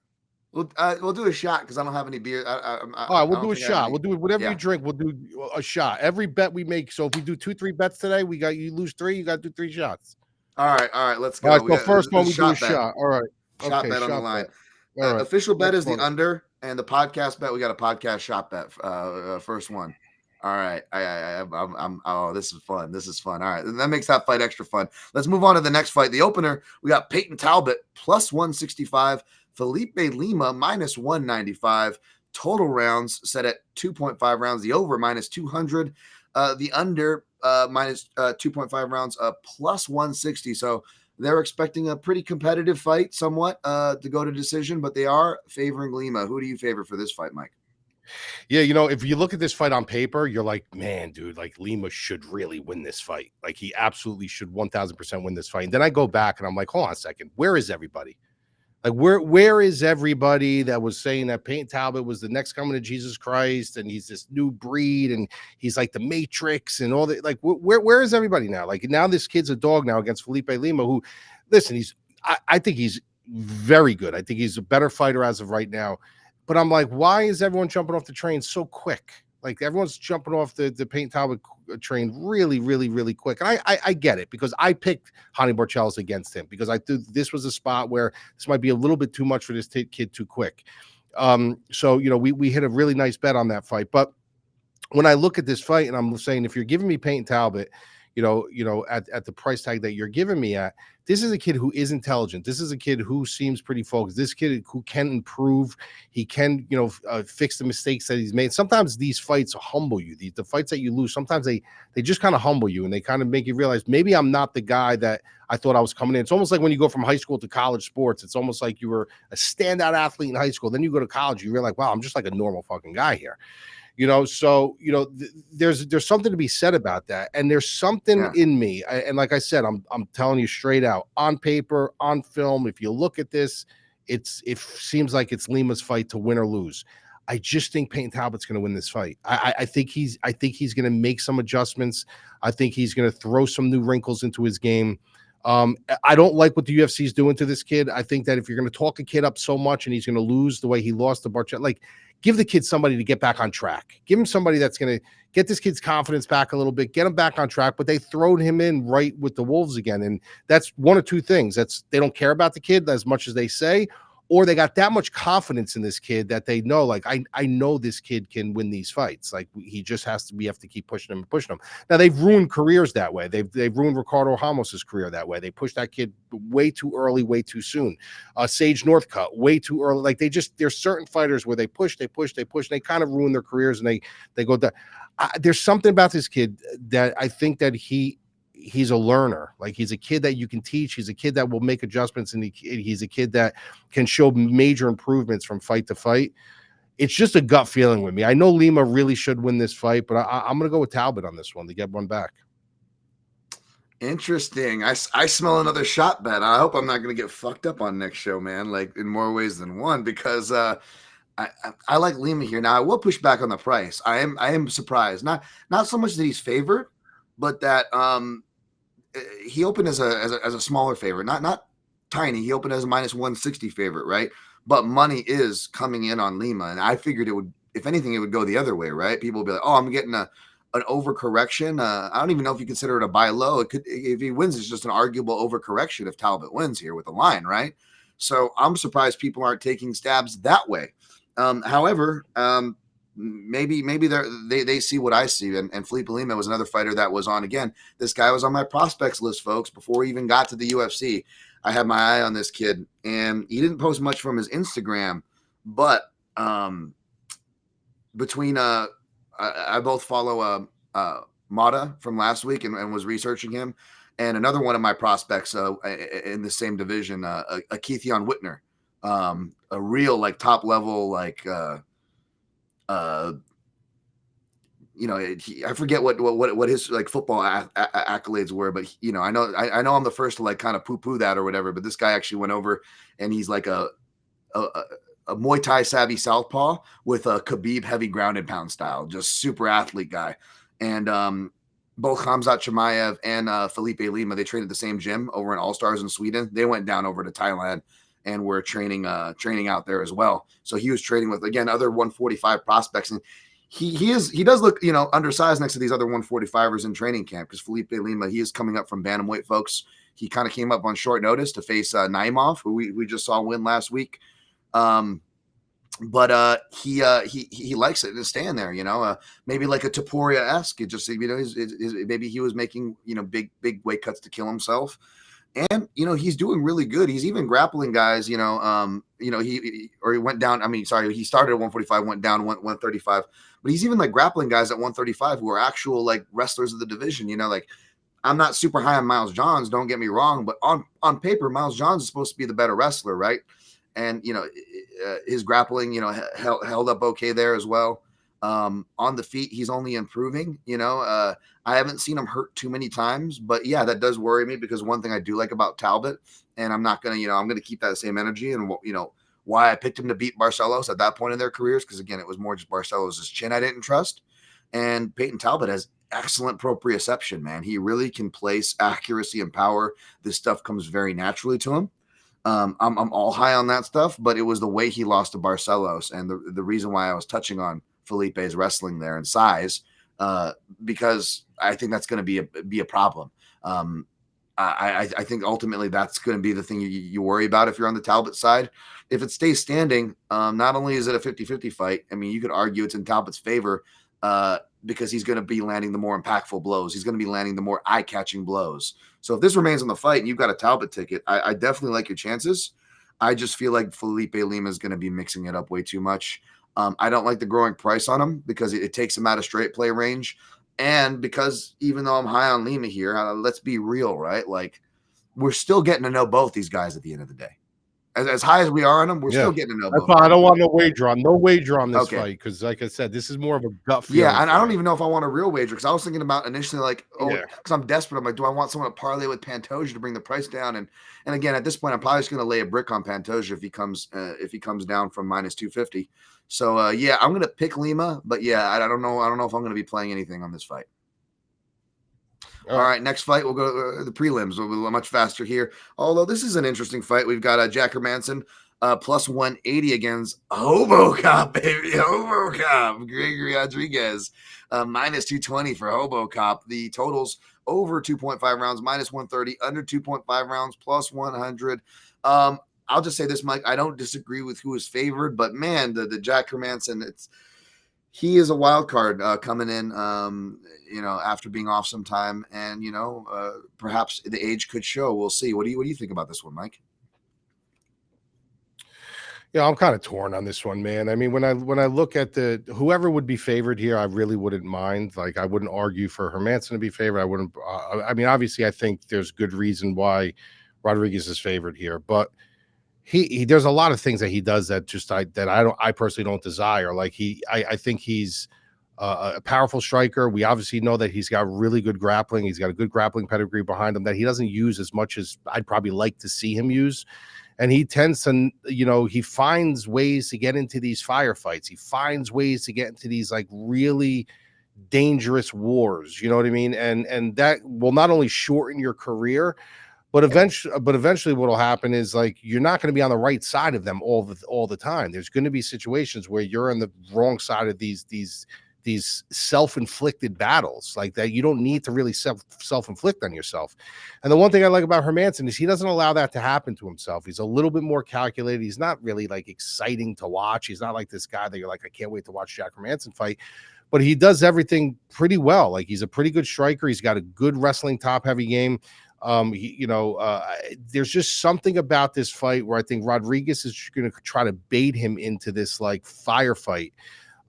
We'll do a shot because I don't have any beer. All right, we'll do a shot. We'll do whatever you drink. We'll do a shot. Every bet we make. So if we do 2-3 bets today, you lose 3. You got to do 3 shots. All right. Let's go. All right, so first one we do a shot. All right. Shot bet on the line. All right. Official bet is the under, and the podcast bet, we got a podcast shot bet. First one. All right. This is fun. All right. That makes that fight extra fun. Let's move on to the next fight. The opener, we got Payton Talbot plus 165, Felipe Lima minus 195. Total rounds set at 2.5 rounds. The over minus 200. The under minus 2.5 rounds plus 160. So they're expecting a pretty competitive fight somewhat to go to decision, but they are favoring Lima. Who do you favor for this fight, Mike? Yeah, if you look at this fight on paper, you're like, man, dude, like Lima should really win this fight. Like he absolutely should 1000% win this fight. And then I go back and I'm like, hold on a second. Where is everybody? Like, where is everybody that was saying that Payton Talbot was the next coming of Jesus Christ and he's this new breed and he's like the Matrix and all that? Like, where is everybody now? Like, now this kid's a dog now against Felipe Lima, who, listen, I think he's very good. I think he's a better fighter as of right now. But I'm like, why is everyone jumping off the train so quick? Like, everyone's jumping off the Payton Talbot train really, really, really quick. And I get it, because I picked Hani Borshchev against him because I thought this was a spot where this might be a little bit too much for this kid too quick. So, we hit a really nice bet on that fight. But when I look at this fight and I'm saying, if you're giving me Payton Talbot, at the price tag that you're giving me at, this is a kid who is intelligent. This is a kid who seems pretty focused. This kid who can improve. He can, fix the mistakes that he's made. Sometimes these fights humble you. The fights that you lose, sometimes they just kind of humble you, and they kind of make you realize, maybe I'm not the guy that I thought I was coming in. It's almost like when you go from high school to college sports. It's almost like you were a standout athlete in high school. Then you go to college, you realize, wow, I'm just like a normal fucking guy here. So there's something to be said about that, and there's something in me, and like I said, I'm telling you straight out, on paper, on film, if you look at this, it seems like it's Lima's fight to win or lose. I just think Payton Talbot's going to win this fight. I think he's going to make some adjustments. I think he's going to throw some new wrinkles into his game. I don't like what the UFC is doing to this kid. I think that if you're going to talk a kid up so much and he's going to lose the way he lost to Borshchev, like, give the kid somebody to get back on track. Give him somebody that's going to get this kid's confidence back a little bit, get him back on track. But they throwed him in right with the Wolves again. And that's one of two things. They don't care about the kid as much as they say, or they got that much confidence in this kid that they know, like, I know this kid can win these fights. Like, we have to keep pushing him and pushing him. Now, they've ruined careers that way. They've ruined Ricardo Ramos's career that way. They pushed that kid way too early, way too soon. Sage Northcutt, way too early. Like, there's certain fighters where they push, and they kind of ruin their careers, and they go down. There's something about this kid that I think that he's a learner. Like, he's a kid that you can teach. He's a kid that will make adjustments, and he's a kid that can show major improvements from fight to fight. It's just a gut feeling with me. I know Lima really should win this fight, but I'm going to go with Talbot on this one to get one back. Interesting. I smell another shot bet. I hope I'm not going to get fucked up on next show, man, like in more ways than one, because I like Lima here. Now, I will push back on the price. I am surprised. Not so much that he's favored, but that he opened as a smaller favorite, not tiny. He opened as a -160 favorite, right? But money is coming in on Lima, and I figured it would, if anything, it would go the other way, right? People would be like, "Oh, I'm getting an overcorrection." I don't even know if you consider it a buy low. It could, if he wins, it's just an arguable overcorrection if Talbot wins here with the line, right? So I'm surprised people aren't taking stabs that way. However, maybe they see what I see, and Felipe Lima was another fighter that was on. Again, this guy was on my prospects list, folks, before he even got to the UFC. I had my eye on this kid, and he didn't post much from his Instagram, but between I both follow Mata from last week and was researching him, and another one of my prospects in the same division, a Keithion Whitner, a real like top level like I forget what his like football accolades were, but I know I'm the first to like kind of poo-poo that or whatever, but this guy actually went over and he's like a Muay Thai savvy southpaw with a Khabib heavy ground and pound style, just super athlete guy. And both Khamzat Chimaev and Felipe Lima, they trained at the same gym over in All Stars in Sweden. They went down over to Thailand and were training out there as well. So he was training with, again, other 145 prospects, and he does look undersized next to these other 145ers in training camp, because Felipe Lima, he is coming up from bantamweight, folks. He kind of came up on short notice to face Naimov, who we just saw win last week. But he likes it to stand there, maybe like a Topuria-esque. It just, maybe he was making, big weight cuts to kill himself. And, he's doing really good. He's even grappling guys, he went down. I mean, sorry, he started at 145, went down 135, but he's even like grappling guys at 135 who are actual like wrestlers of the division, like, I'm not super high on Miles Johns, don't get me wrong, but on paper, Miles Johns is supposed to be the better wrestler, right? And, his grappling, held up okay there as well. On the feet, he's only improving. I haven't seen him hurt too many times, but yeah, that does worry me because one thing I do like about Talbot, and I'm not gonna, I'm gonna keep that same energy, and why I picked him to beat Barcelos at that point in their careers, because again, it was more just Barcelos' chin I didn't trust, and Payton Talbot has excellent proprioception, man. He really can place accuracy and power. This stuff comes very naturally to him. I'm all high on that stuff, but it was the way he lost to Barcelos, and the reason why I was touching on Felipe's wrestling there and size, because I think that's going to be a problem. I think ultimately that's going to be the thing you worry about if you're on the Talbot side. If it stays standing, not only is it a 50-50 fight, I mean, you could argue it's in Talbot's favor because he's going to be landing the more impactful blows. He's going to be landing the more eye-catching blows. So if this remains on the fight and you've got a Talbot ticket, I definitely like your chances. I just feel like Felipe Lima is going to be mixing it up way too much. I don't like the growing price on him because it takes him out of straight play range. And because even though I'm high on Lima here, let's be real, right? Like, we're still getting to know both these guys at the end of the day. As high as we are on them, we're still getting to know both. I don't want no wager on this fight because, like I said, this is more of a gut feeling. Yeah, and I don't even know if I want a real wager because I was thinking about initially because I'm desperate. I'm like, do I want someone to parlay with Pantoja to bring the price down? And again, at this point, I'm probably just going to lay a brick on Pantoja if he comes down from -250. So I'm going to pick Lima, but I don't know if I'm going to be playing anything on this fight. All right, next fight, we'll go to the prelims. We'll go much faster here. Although this is an interesting fight. We've got Jack Hermansson plus 180 against Hobocop, baby. Hobocop. Gregory Rodrigues -220 for Hobocop. The totals over 2.5 rounds, -130, under 2.5 rounds, +100. I'll just say this, Mike. I don't disagree with who is favored, but man, the Jack Hermansson, he is a wild card coming in, after being off some time, and perhaps the age could show. We'll see. What do you think about this one, Mike? Yeah, I'm kind of torn on this one, man. I mean, when I look at whoever would be favored here, I really wouldn't mind. Like, I wouldn't argue for Hermansson to be favored. I wouldn't. I mean, obviously, I think there's good reason why Rodrigues is favored here, but he there's a lot of things that he does that I personally don't desire. Like I think he's a powerful striker. We obviously know that he's got really good grappling. He's got a good grappling pedigree behind him that he doesn't use as much as I'd probably like to see him use. And he tends to, he finds ways to get into these firefights. He finds ways to get into these like really dangerous wars. You know what I mean? And that will not only shorten your career, but eventually what will happen is like you're not going to be on the right side of them all the time. There's going to be situations where you're on the wrong side of these self-inflicted battles like that. You don't need to really self-inflict on yourself. And the one thing I like about Hermansson is he doesn't allow that to happen to himself. He's a little bit more calculated. He's not really like exciting to watch. He's not like this guy that you're like, I can't wait to watch Jack Hermansson fight. But he does everything pretty well. Like, he's a pretty good striker. He's got a good wrestling top-heavy game. There's just something about this fight where I think Rodrigues is going to try to bait him into this like firefight.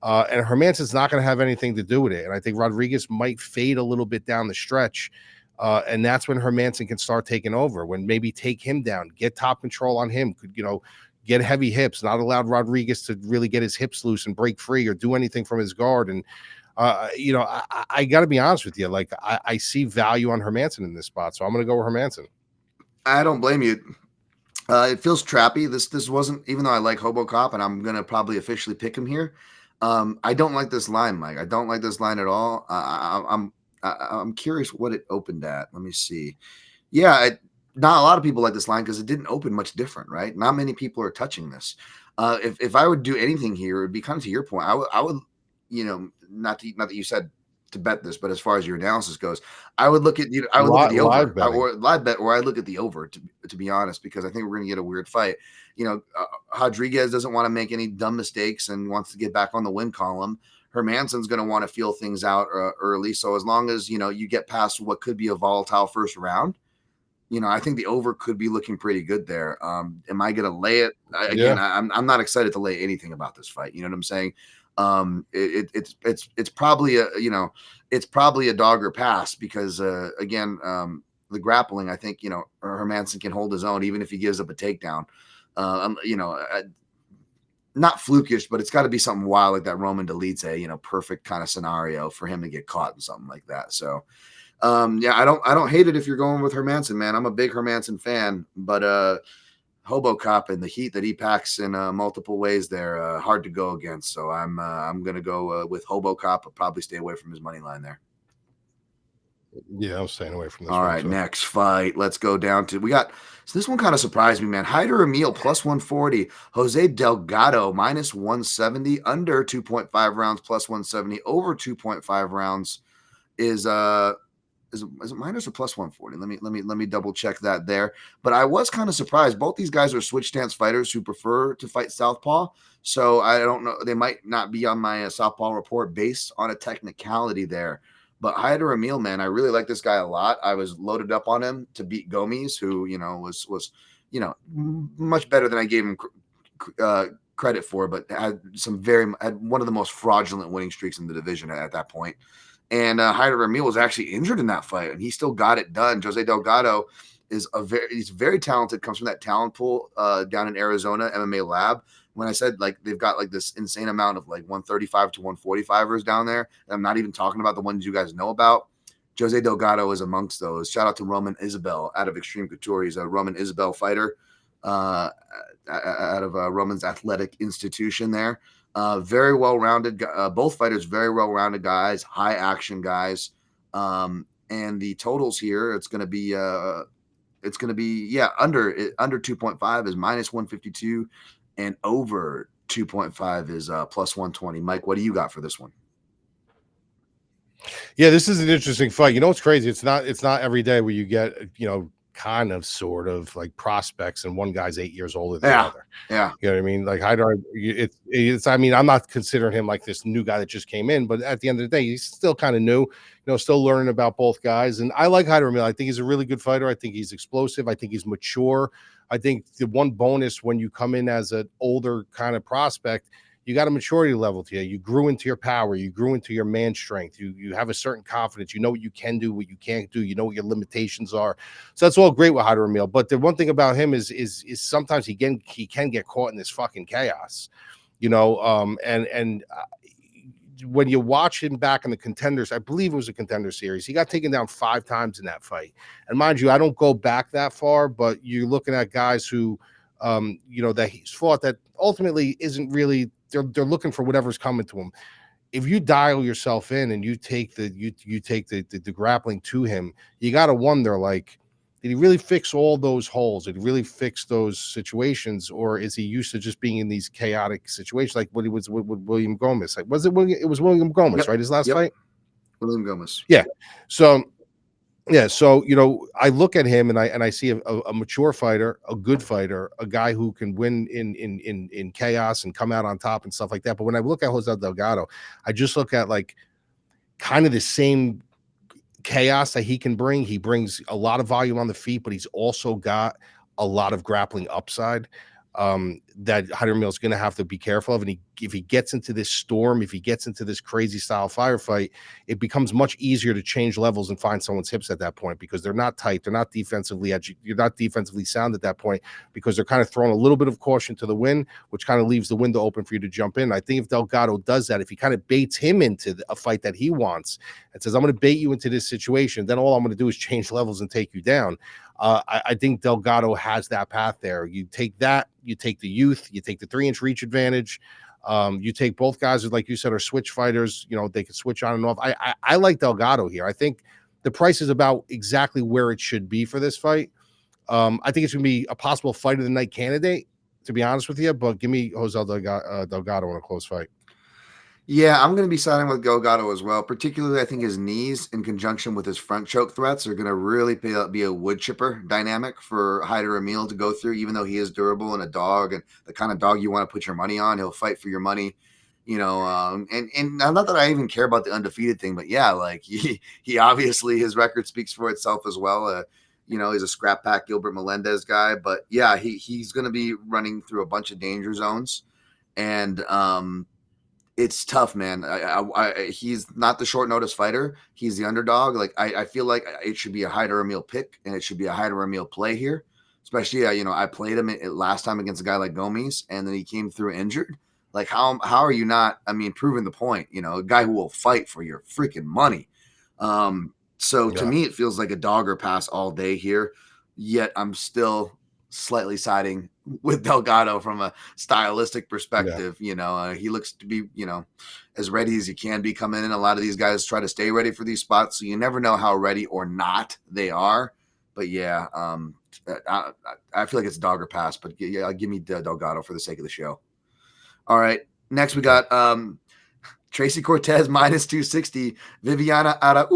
And Hermansson's not going to have anything to do with it. And I think Rodrigues might fade a little bit down the stretch. And that's when Hermansson can start taking over, when maybe take him down, get top control on him, could, get heavy hips, not allow Rodrigues to really get his hips loose and break free or do anything from his guard. And, I got to be honest with you. Like, I see value on Hermansson in this spot. So I'm going to go with Hermansson. I don't blame you. It feels trappy. This wasn't, even though I like Hobocop and I'm going to probably officially pick him here. I don't like this line, Mike. I don't like this line at all. I'm curious what it opened at. Let me see. Yeah, not a lot of people like this line because it didn't open much different, right? Not many people are touching this. If I would do anything here, it would be kind of to your point. I would, not that you said to bet this, but as far as your analysis goes, I would look at the over, live bet, or I look at the over to be honest, because I think we're going to get a weird fight. Rodrigues doesn't want to make any dumb mistakes and wants to get back on the win column. Hermansson's going to want to feel things out early. So as long as, you get past what could be a volatile first round, I think the over could be looking pretty good there. Am I going to lay it? Again, I'm not excited to lay anything about this fight. You know what I'm saying? It's probably a dog or pass because again, the grappling, I think, Hermansson can hold his own even if he gives up a takedown. not flukish, but it's got to be something wild like that Roman deletes a perfect kind of scenario for him to get caught in something like that. So yeah, I don't hate it if you're going with Hermansson, man. I'm a big Hermansson fan, but Hobo Cop and the heat that he packs in multiple ways there, hard to go against. So I'm gonna go with Hobo Cop, but probably stay away from his money line there. Yeah, I'm staying away from this. All right, next fight. Let's go down to so this one kind of surprised me, man. Hyder Amil plus 140, Jose Delgado minus 170, under 2.5 rounds plus 170, over 2.5 rounds is it minus or plus 140? Let me double check that there. But I was kind of surprised. Both these guys are switch stance fighters who prefer to fight southpaw. So I don't know. They might not be on my southpaw report based on a technicality there. But Hyder Amil, man, I really like this guy a lot. I was loaded up on him to beat Gomes, who was much better than I gave him credit for, but had one of the most fraudulent winning streaks in the division at that point. And Hyder Amil was actually injured in that fight, and he still got it done. Jose Delgado is he's very talented, comes from that talent pool down in Arizona, MMA Lab. When I said like they've got like this insane amount of like 135 to 145ers down there, and I'm not even talking about the ones you guys know about. Jose Delgado is amongst those. Shout out to Roman Isabel out of Extreme Couture. He's a Roman Isabel fighter out of Roman's athletic institution there. Very well-rounded. Both fighters, very well-rounded guys, high action guys. And the totals here, it's going to be under 2.5 is minus 152, and over 2.5 is plus 120. Mike, what do you got for this one? Yeah, this is an interesting fight. You know what's crazy? It's not every day where you get kind of sort of like prospects and one guy's 8 years older than the other. Yeah. You know what I mean? Like Hyder, it's I mean, I'm not considering him like this new guy that just came in, but at the end of the day, he's still kind of new, still learning about both guys. And I like Hyder Amil. I think he's a really good fighter. I think he's explosive. I think he's mature. I think the one bonus when you come in as an older kind of prospect, you got a maturity level to you. You grew into your power. You grew into your man strength. You have a certain confidence. You know what you can do, what you can't do. You know what your limitations are. So that's all great with Hyder Amil. But the one thing about him is sometimes he can get caught in this fucking chaos, and when you watch him back in the Contenders, I believe it was a Contender series, he got taken down 5 times in that fight. And mind you, I don't go back that far, but you're looking at guys who, that he's fought that ultimately isn't really. They're looking for whatever's coming to him. If you dial yourself in and you take the grappling to him, you got to wonder, like, did he really fix all those holes? Did he really fix those situations, or is he used to just being in these chaotic situations like what he was with William Gomez? Like, was it William? It was William Gomez, right? His last fight, William Gomez. Yeah. So I look at him and I see a mature fighter, a good fighter, a guy who can win in chaos and come out on top and stuff like that. But when I look at Jose Delgado, I just look at like kind of the same chaos that he can bring. He brings a lot of volume on the feet, but he's also got a lot of grappling upside that Hyder Amil is going to have to be careful of. And if he gets into this storm, if he gets into this crazy style firefight, it becomes much easier to change levels and find someone's hips at that point, because they're not tight. They're not defensively edgy. You're not defensively sound at that point, because they're kind of throwing a little bit of caution to the wind, which kind of leaves the window open for you to jump in. I think if Delgado does that, if he kind of baits him into a fight that he wants and says, I'm going to bait you into this situation, then all I'm going to do is change levels and take you down. I think Delgado has that path there. You take that, you take the youth, you take the 3-inch reach advantage. You take both guys who, like you said, are switch fighters. They can switch on and off. I like Delgado here. I think the price is about exactly where it should be for this fight. I think it's going to be a possible fight of the night candidate, to be honest with you. But give me Jose Delgado in a close fight. Yeah, I'm going to be siding with Delgado as well. Particularly, I think his knees in conjunction with his front choke threats are going to really be a wood chipper dynamic for Hyder Amil to go through, even though he is durable and a dog and the kind of dog you want to put your money on. He'll fight for your money, and not that I even care about the undefeated thing, but yeah, like he obviously, his record speaks for itself as well. He's a scrap pack Gilbert Melendez guy, but yeah, he's going to be running through a bunch of danger zones, and it's tough, man. He's not the short notice fighter. He's the underdog. Like I feel like it should be a Hyder Amil pick, and it should be a Hyder Amil play here. especially I played him last time against a guy like Gomes, and then he came through injured. Like how are you not? I mean, proving the point. A guy who will fight for your freaking money. So to me, it feels like a dog or pass all day here. Yet I'm still slightly siding with Delgado from a stylistic perspective. He looks to be as ready as he can be coming in. A lot of these guys try to stay ready for these spots, so you never know how ready or not they are. But yeah, I feel like it's a dog or pass. But yeah, give me Delgado for the sake of the show. All right, next we got Tracy Cortez minus 260, Viviane Araujo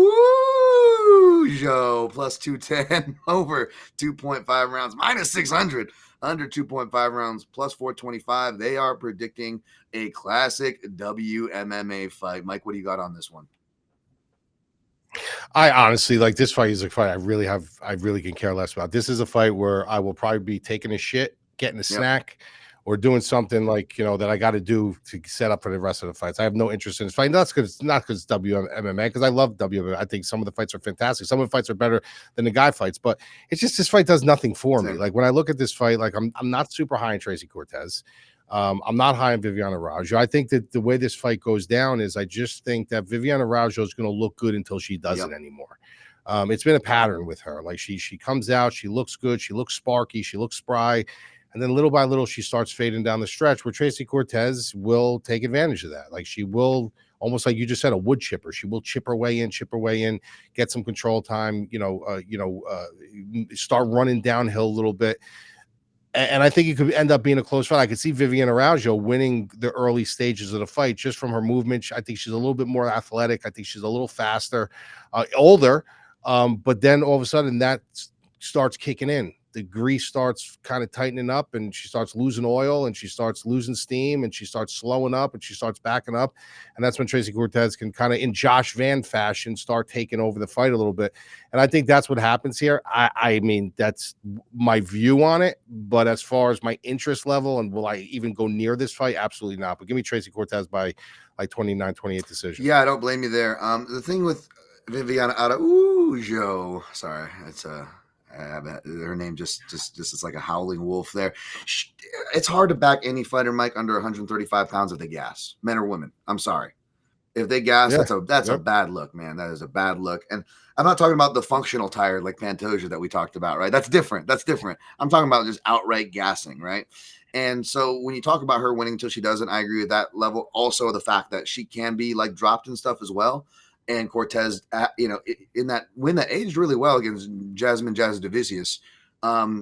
plus 210 over 2.5 rounds, minus 600 under 2.5 rounds, plus 425. They are predicting a classic WMMA fight. Mike, what do you got on this one? I honestly like this fight is a fight I really can care less about. This is a fight where I will probably be taking a shit, getting a snack, or doing something like, that I got to do to set up for the rest of the fights. I have no interest in this fight. Not because it's WMMA, because I love WMMA. I think some of the fights are fantastic. Some of the fights are better than the guy fights, but it's just this fight does nothing for me. Like when I look at this fight, like I'm not super high in Tracy Cortez. I'm not high in Viviane Araujo. I think that the way this fight goes down is I just think that Viviane Araujo is going to look good until she doesn't anymore. It's been a pattern with her. Like she comes out, she looks good, she looks sparky, she looks spry. And then little by little, she starts fading down the stretch where Tracy Cortez will take advantage of that. Like she will, almost like you just said, a wood chipper. She will chip her way in, get some control time, start running downhill a little bit. And I think it could end up being a close fight. I could see Viviane Araujo winning the early stages of the fight just from her movement. I think she's a little bit more athletic. I think she's a little faster, older. But then all of a sudden that starts kicking in. The grease starts kind of tightening up and she starts losing oil and she starts losing steam and she starts slowing up and she starts backing up. And that's when Tracy Cortez can kind of in Josh Van fashion start taking over the fight a little bit. And I think that's what happens here. I mean, that's my view on it. But as far as my interest level and will I even go near this fight? Absolutely not. But give me Tracy Cortez by like 29-28 decision. Yeah, I don't blame you there. The thing with Viviane Araujo, sorry, it's her name just is like a howling wolf there. It's hard to back any fighter, Mike, under 135 pounds if they gas, men or women. I'm sorry. If they gas, that's a bad look, man. That is a bad look. And I'm not talking about the functional tired like Pantoja that we talked about, right? That's different. I'm talking about just outright gassing, right? And so when you talk about her winning until she doesn't, I agree with that level. Also the fact that she can be like dropped and stuff as well. And Cortez, in that win that aged really well against Jasmine Jasudavicius,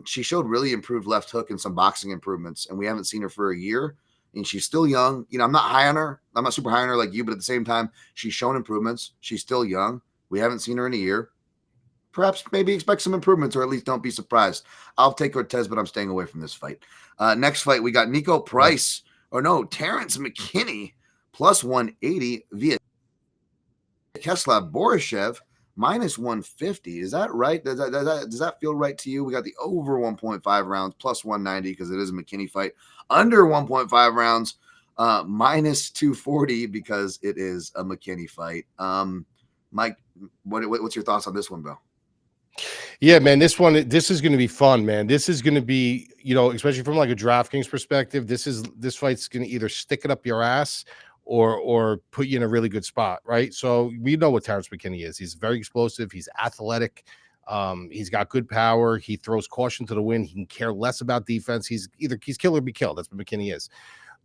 she showed really improved left hook and some boxing improvements. And we haven't seen her for a year. And she's still young. I'm not high on her. I'm not super high on her like you, but at the same time, she's shown improvements. She's still young. We haven't seen her in a year. Perhaps maybe expect some improvements, or at least don't be surprised. I'll take Cortez, but I'm staying away from this fight. Next fight, we got Terrance Mckinney plus 180 via Viecheslav Borshchev minus 150. Is that right? Does that feel right to you? We got the over 1.5 rounds plus 190 because it is a McKinney fight. Under 1.5 rounds minus 240 because it is a McKinney fight. Mike, what's your thoughts on this one, Bill? Yeah, man, this is going to be fun, man. This is going to be, especially from like a DraftKings perspective, this fight's going to either stick it up your ass or put you in a really good spot, right? So we know what Terrance McKinney is. He's very explosive. He's athletic. He's got good power. He throws caution to the wind. He can care less about defense. He's kill or be killed. That's what McKinney is.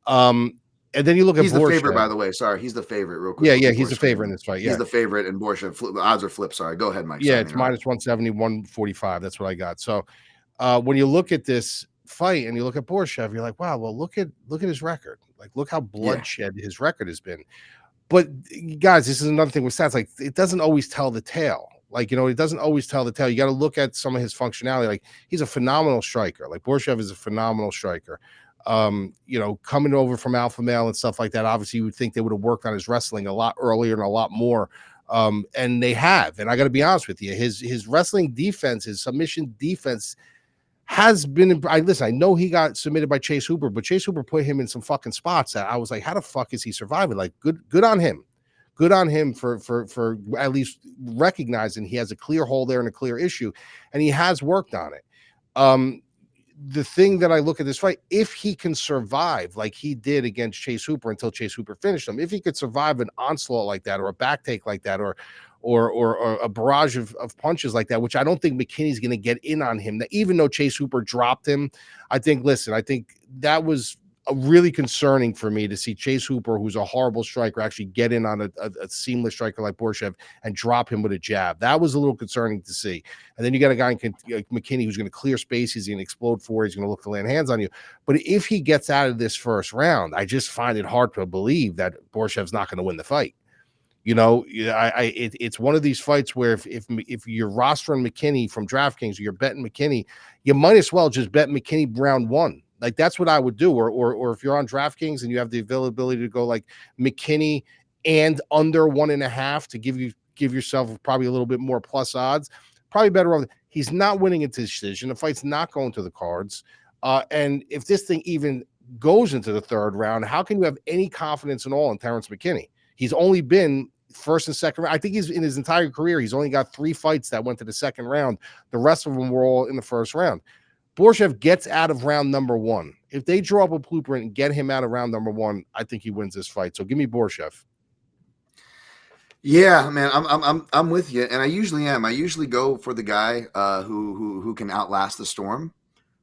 And then you look at He's the favorite, by the way. Sorry, he's the favorite. Real quick. Yeah, he's the favorite in this fight. Yeah, he's the favorite, and Borshchev. The odds are flipped. Sorry, go ahead, Mike. Yeah, it's minus 170, 145. That's what I got. So when you look at this fight and you look at Borshchev, you're like, wow, well, look at his record. Like, look how bloodshed his record has been. But guys, this is another thing with stats. Like, it doesn't always tell the tale. Like, it doesn't always tell the tale. You got to look at some of his functionality. Like, he's a phenomenal striker. Like, Borshchev is a phenomenal striker. Coming over from alpha male and stuff like that, obviously you would think they would have worked on his wrestling a lot earlier and a lot more. And they have. And I got to be honest with you, his wrestling defense, his submission defense has been. I know he got submitted by Chase Hooper, but Chase Hooper put him in some fucking spots that I was like, how the fuck is he surviving? Like, good on him. Good on him for at least recognizing he has a clear hole there and a clear issue, and he has worked on it. the thing that I look at this fight, if he can survive like he did against Chase Hooper until Chase Hooper finished him, if he could survive an onslaught like that, or a back take like that, or a barrage of punches like that, which I don't think McKinney's going to get in on him. That even though Chase Hooper dropped him, I think that was really concerning for me to see Chase Hooper, who's a horrible striker, actually get in on a seamless striker like Borshchev and drop him with a jab. That was a little concerning to see. And then you got a guy like McKinney who's going to clear space. He's going to explode forward. He's going to look to land hands on you. But if he gets out of this first round, I just find it hard to believe that Borshchev's not going to win the fight. It's one of these fights where if you're rostering McKinney from DraftKings or you're betting McKinney, you might as well just bet McKinney round one. Like, that's what I would do. Or if you're on DraftKings and you have the availability to go like McKinney and under 1.5 to give yourself probably a little bit more plus odds, probably better off. He's not winning a decision. The fight's not going to the cards. And if this thing even goes into the third round, how can you have any confidence at all in Terrance McKinney? He's only been first and second round. I think he's in his entire career, he's only got 3 fights that went to the second round. The rest of them were all in the first round. Borshchev gets out of round number 1. If they draw up a blueprint and get him out of round number 1, I think he wins this fight. So give me Borshchev. Yeah, man, I'm with you, and I usually am. I usually go for the guy who can outlast the storm,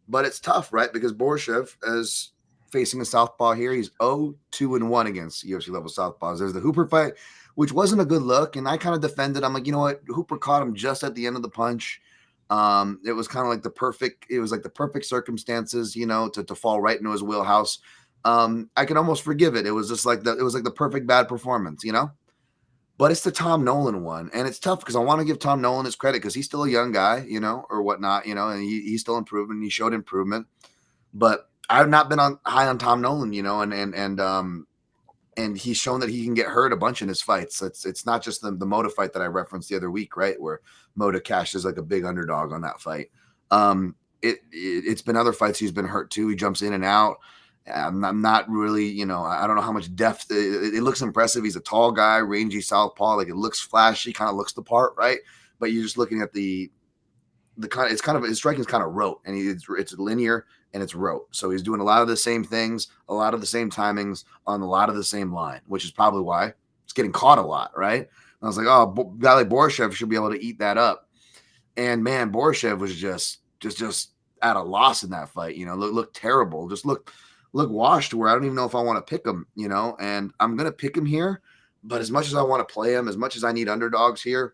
but it's tough, right? Because Borshchev is facing a southpaw here. He's 0-2-1 against UFC level southpaws. There's the Hooper fight, which wasn't a good look, and I kind of defended. I'm like, you know what? Hooper caught him just at the end of the punch. It was kind of like the perfect circumstances, to fall right into his wheelhouse. I can almost forgive it. It was just like the perfect bad performance, but it's the Tom Nolan one. And it's tough because I want to give Tom Nolan his credit because he's still a young guy, or whatnot, and he's still improving. He showed improvement, but I've not been high on Tom Nolan, and he's shown that he can get hurt a bunch in his fights. It's not just the Moda fight that I referenced the other week, right? Where Moda cashes like a big underdog on that fight. It's been other fights he's been hurt too. He jumps in and out. I'm not really, I don't know how much depth. It looks impressive. He's a tall guy, rangy southpaw. Like, it looks flashy, kind of looks the part, right? But you're just looking at the kind. It's kind of, his striking is kind of rote, and it's linear and it's rote. So he's doing a lot of the same things, a lot of the same timings on a lot of the same line, which is probably why it's getting caught a lot, right? And I was like, oh, a guy like Borshchev should be able to eat that up. And man, Borshchev was just at a loss in that fight. Looked terrible. Just look washed where I don't even know if I want to pick him, and I'm going to pick him here. But as much as I want to play him, as much as I need underdogs here,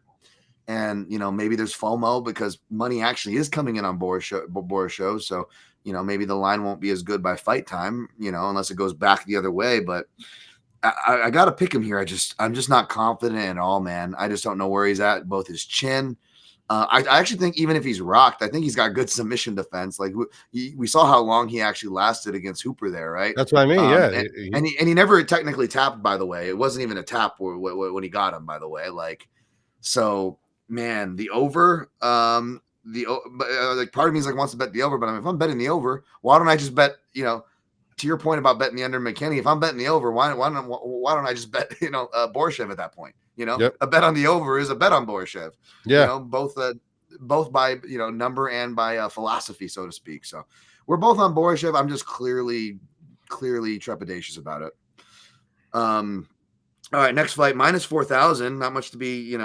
and, maybe there's FOMO because money actually is coming in on Borshchev. So, maybe the line won't be as good by fight time, unless it goes back the other way. But I got to pick him here. I'm just not confident at all, man. I just don't know where he's at, both his chin. I actually think even if he's rocked, I think he's got good submission defense. Like, we saw how long he actually lasted against Hooper there, right? That's what I mean. Yeah. And he never technically tapped, by the way. It wasn't even a tap when he got him, by the way. Like, so, man, the over, like, part of me is like, wants to bet the over, but if I'm betting the over, why don't I just bet, to your point about betting the under McKinney, if I'm betting the over, why don't I just bet, Borshchev at that point? Yep. A bet on the over is a bet on Borshchev. Yeah. Both by, number and by philosophy, so to speak. So we're both on Borshchev. I'm just clearly trepidatious about it. All right, next fight, minus 4,000. Not much to be,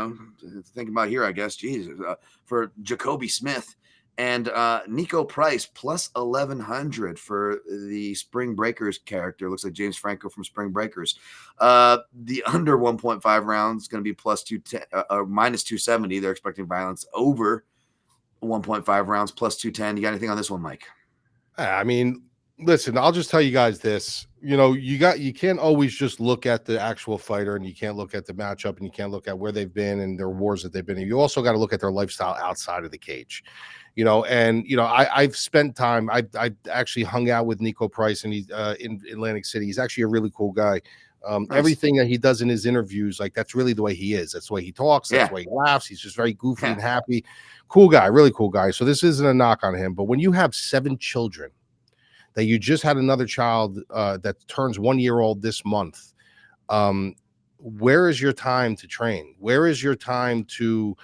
thinking about here, I guess. Jesus, for Jacobe Smith and Niko Price plus 1,100 for the Spring Breakers character. Looks like James Franco from Spring Breakers. The under 1.5 rounds is going to be plus minus 270. They're expecting violence. Over 1.5 rounds plus 210. You got anything on this one, Mike? I mean, listen, I'll just tell you guys this. You can't always just look at the actual fighter, and you can't look at the matchup, and you can't look at where they've been and their wars that they've been in. You also got to look at their lifestyle outside of the cage. I've spent time. I actually hung out with Niko Price, and he's in Atlantic City. He's actually a really cool guy. Nice. Everything that he does in his interviews, like, that's really the way he is. That's the way he talks. That's the way he laughs. He's just very goofy and happy. Cool guy, really cool guy. So this isn't a knock on him. But when you have 7 children, that you just had another child that turns 1 year old this month, where is your time to train? Where is your time to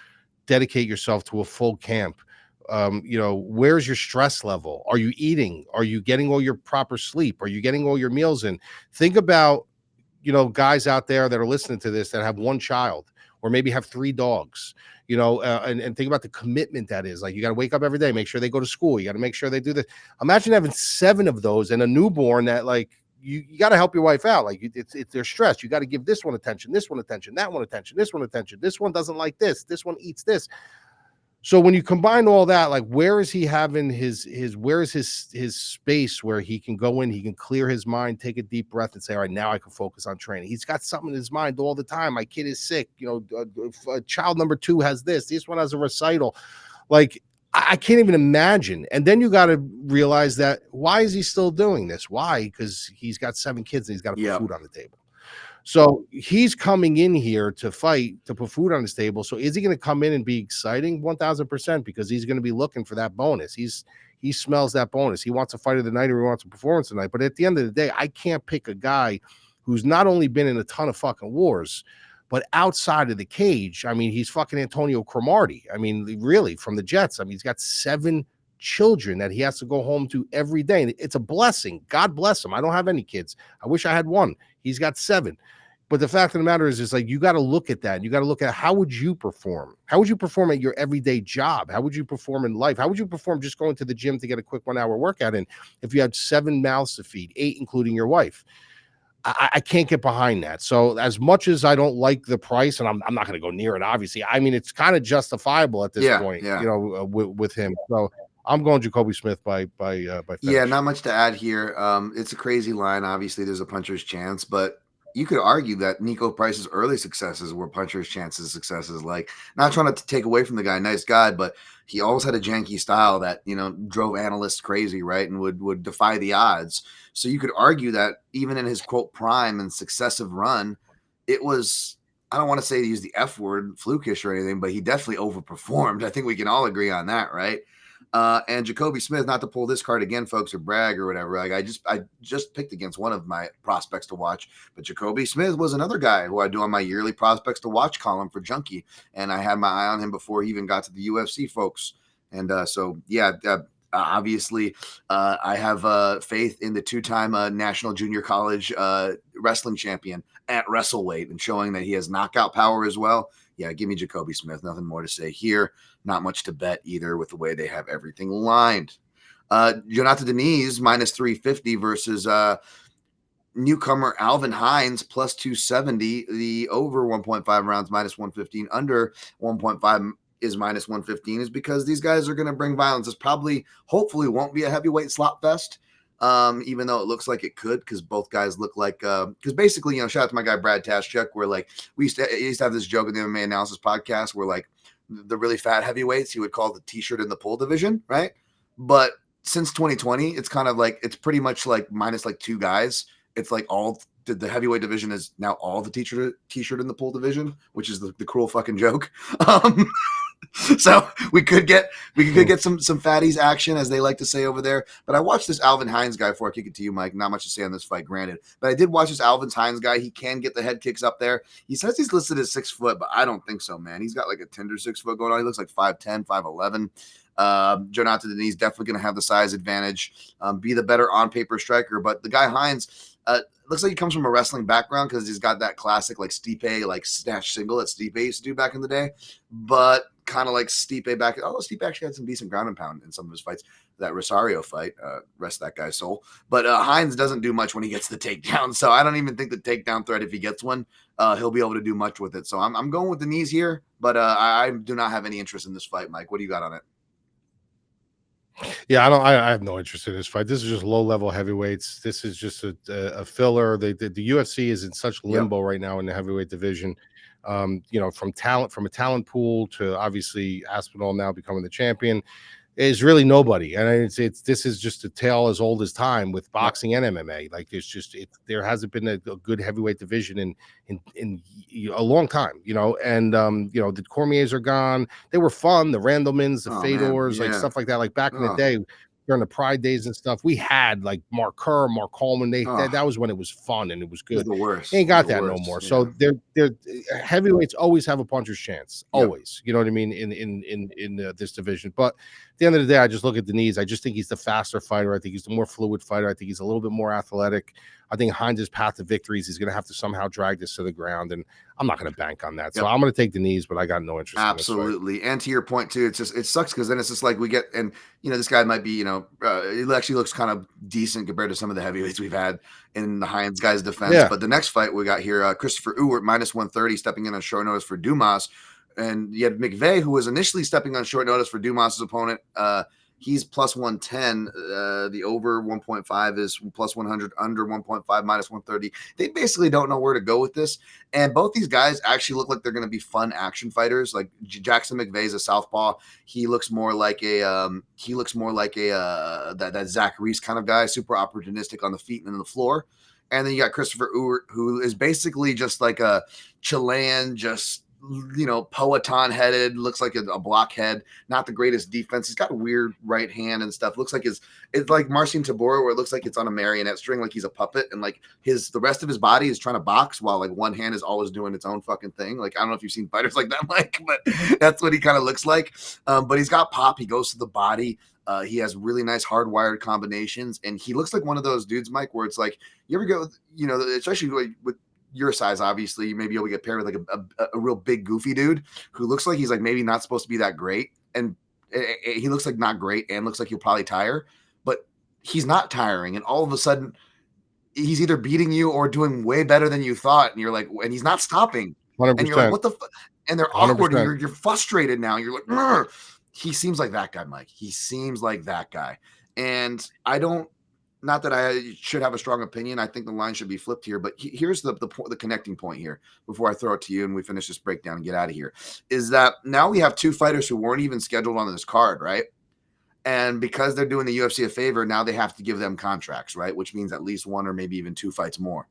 dedicate yourself to a full camp? Where's your stress level? Are you eating? Are you getting all your proper sleep? Are you getting all your meals in? Think about, guys out there that are listening to this that have one child or maybe have 3 dogs, and think about the commitment that is. Like, you got to wake up every day, make sure they go to school. You got to make sure they do this. Imagine having 7 of those and a newborn that, like, you got to help your wife out. Like, they're stressed. You got to give this one attention, that one attention, this one attention. This one doesn't like this one eats this. So when you combine all that, like, where is he having where is his space where he can go in, he can clear his mind, take a deep breath and say, all right, now I can focus on training. He's got something in his mind all the time. My kid is sick. Child number 2 has this one has a recital. Like, I can't even imagine. And then you got to realize that, why is he still doing this? Why? Because he's got 7 kids and he's got to put food on the table. So he's coming in here to fight, to put food on his table. So is he going to come in and be exciting? 1000%, because he's going to be looking for that bonus. He smells that bonus. He wants a fight of the night or he wants a performance tonight. But at the end of the day, I can't pick a guy who's not only been in a ton of fucking wars, but outside of the cage. I mean, he's fucking Antonio Cromartie. I mean, really, from the Jets. I mean, he's got 7 children that he has to go home to every day. And it's a blessing. God bless him. I don't have any kids. I wish I had 1. He's got 7. But the fact of the matter is like, you got to look at that. You got to look at, how would you perform? How would you perform at your everyday job? How would you perform in life? How would you perform just going to the gym to get a quick 1-hour workout in if you had 7 mouths to feed, 8 including your wife? I can't get behind that. So as much as I don't like the price, and I'm not going to go near it, obviously. I mean, it's kind of justifiable at this point, with him. So I'm going Jacobe Smith by finish. Yeah, not much to add here. It's a crazy line. Obviously, there's a puncher's chance, but you could argue that Niko Price's early successes were puncher's chances successes. Like, not trying to take away from the guy, nice guy, but he always had a janky style that, drove analysts crazy, right? And would defy the odds. So you could argue that even in his quote prime and successive run, it was, I don't want to say to use the F word, flukish or anything, but he definitely overperformed. I think we can all agree on that, right? And Jacobe Smith, not to pull this card again, folks, or brag or whatever. Like, I just picked against one of my prospects to watch, but Jacobe Smith was another guy who I do on my yearly prospects to watch column for Junkie, and I had my eye on him before he even got to the UFC, folks. And obviously, I have faith in the 2-time national junior college wrestling champion at wrestleweight, and showing that he has knockout power as well. Yeah, give me Jacobe Smith. Nothing more to say here. Not much to bet either with the way they have everything lined. Jonathan Deniz minus 350 versus newcomer Alvin Hines plus 270. The over 1.5 rounds minus 115. Under 1.5 is minus 115 is because these guys are going to bring violence. This probably, hopefully, won't be a heavyweight slot fest. Even though it looks like it could, because both guys look like, because basically, shout out to my guy Brad Taschuk, where like we used to have this joke in the MMA analysis podcast where like the really fat heavyweights he would call the t-shirt in the pull division, right? But since 2020, it's kind of like, it's pretty much like minus like 2 guys. It's like all the heavyweight division is now all the t-shirt in the pull division, which is the cruel fucking joke. So we could get some fatties action, as they like to say over there. But I watched this Alvin Hines guy before I kick it to you, Mike. Not much to say on this fight, granted. But I did watch this Alvin Hines guy. He can get the head kicks up there. He says he's listed as 6 foot, but I don't think so, man. He's got like a tender 6 foot going on. He looks like 5'10", 5'11". Jonathan Deniz definitely going to have the size advantage, be the better on paper striker. But the guy Hines looks like he comes from a wrestling background, because he's got that classic like Stipe like snatch single that Stipe used to do back in the day. But kind of like Stipe back. Although Stipe actually had some decent ground and pound in some of his fights. That Rosario fight, rest that guy's soul. But Hines doesn't do much when he gets the takedown. So I don't even think the takedown threat, if he gets one, he'll be able to do much with it. So I'm going with the knees here, but I do not have any interest in this fight, Mike. What do you got on it? Yeah, I have no interest in this fight. This is just low-level heavyweights. This is just a filler. The UFC is in such limbo right now in the heavyweight division. From a talent pool to obviously Aspinall now becoming the champion, is really nobody. And this is just a tale as old as time with boxing and MMA. Like, there hasn't been a good heavyweight division in a long time, and the Cormiers are gone. They were fun, the Randlemans, the Fedors, like stuff like that. Like back in the day, during the Pride days and stuff, we had like Mark Kerr, Mark Coleman. That was when it was fun and it was good. It was the worst. They ain't got that no more. Yeah. So they're heavyweights always have a puncher's chance. Always, you know what I mean, in this division. But the end of the day, I just look at the knees. I just think he's the faster fighter. I think he's the more fluid fighter. I think he's a little bit more athletic. I think Heinz's path to victories, he's going to have to somehow drag this to the ground, and I'm not going to bank on that. So I'm going to take the knees, but I got no interest. Absolutely. And to your point too, it's just, it sucks because then it's just like we get, and this guy might be, it actually looks kind of decent compared to some of the heavyweights we've had in the Heinz guy's defense. But the next fight we got here, Christopher Ewart minus 130 stepping in on short notice for Dumas. And you had McVeigh, who was initially stepping on short notice for Dumas's opponent. He's plus 110. The over 1.5 is plus 100, under 1.5, minus 130. They basically don't know where to go with this. And both these guys actually look like they're going to be fun action fighters. Like Jackson McVeigh's a southpaw. He looks more like that Zach Reese kind of guy, super opportunistic on the feet and on the floor. And then you got Christopher Ewart, who is basically just like a Chilean, just Powhatan headed, looks like a blockhead, not the greatest defense. He's got a weird right hand and stuff. Looks like it's like Marcin Tybura, where it looks like it's on a marionette string, like he's a puppet, and like the rest of his body is trying to box while like one hand is always doing its own fucking thing. Like, I don't know if you've seen fighters like that, Mike, but that's what he kind of looks like. But he's got pop. He goes to the body. He has really nice hardwired combinations, and he looks like one of those dudes, Mike, where it's like, you ever go, especially with your size, obviously, you may be able to get paired with like a real big goofy dude who looks like he's like maybe not supposed to be that great, and he looks like not great and looks like he'll probably tire, but he's not tiring, and all of a sudden he's either beating you or doing way better than you thought, and you're like, and he's not stopping, 100%. And you're like, what the and they're awkward, 100%. and you're frustrated now, you're like, Rrr. He seems like that guy, Mike. He seems like that guy, and I don't. Not that I should have a strong opinion. I think the line should be flipped here, but here's the connecting point here before I throw it to you and we finish this breakdown and get out of here, is that now we have two fighters who weren't even scheduled on this card, right? And because they're doing the UFC a favor, now they have to give them contracts, right? Which means at least one or maybe even two fights more.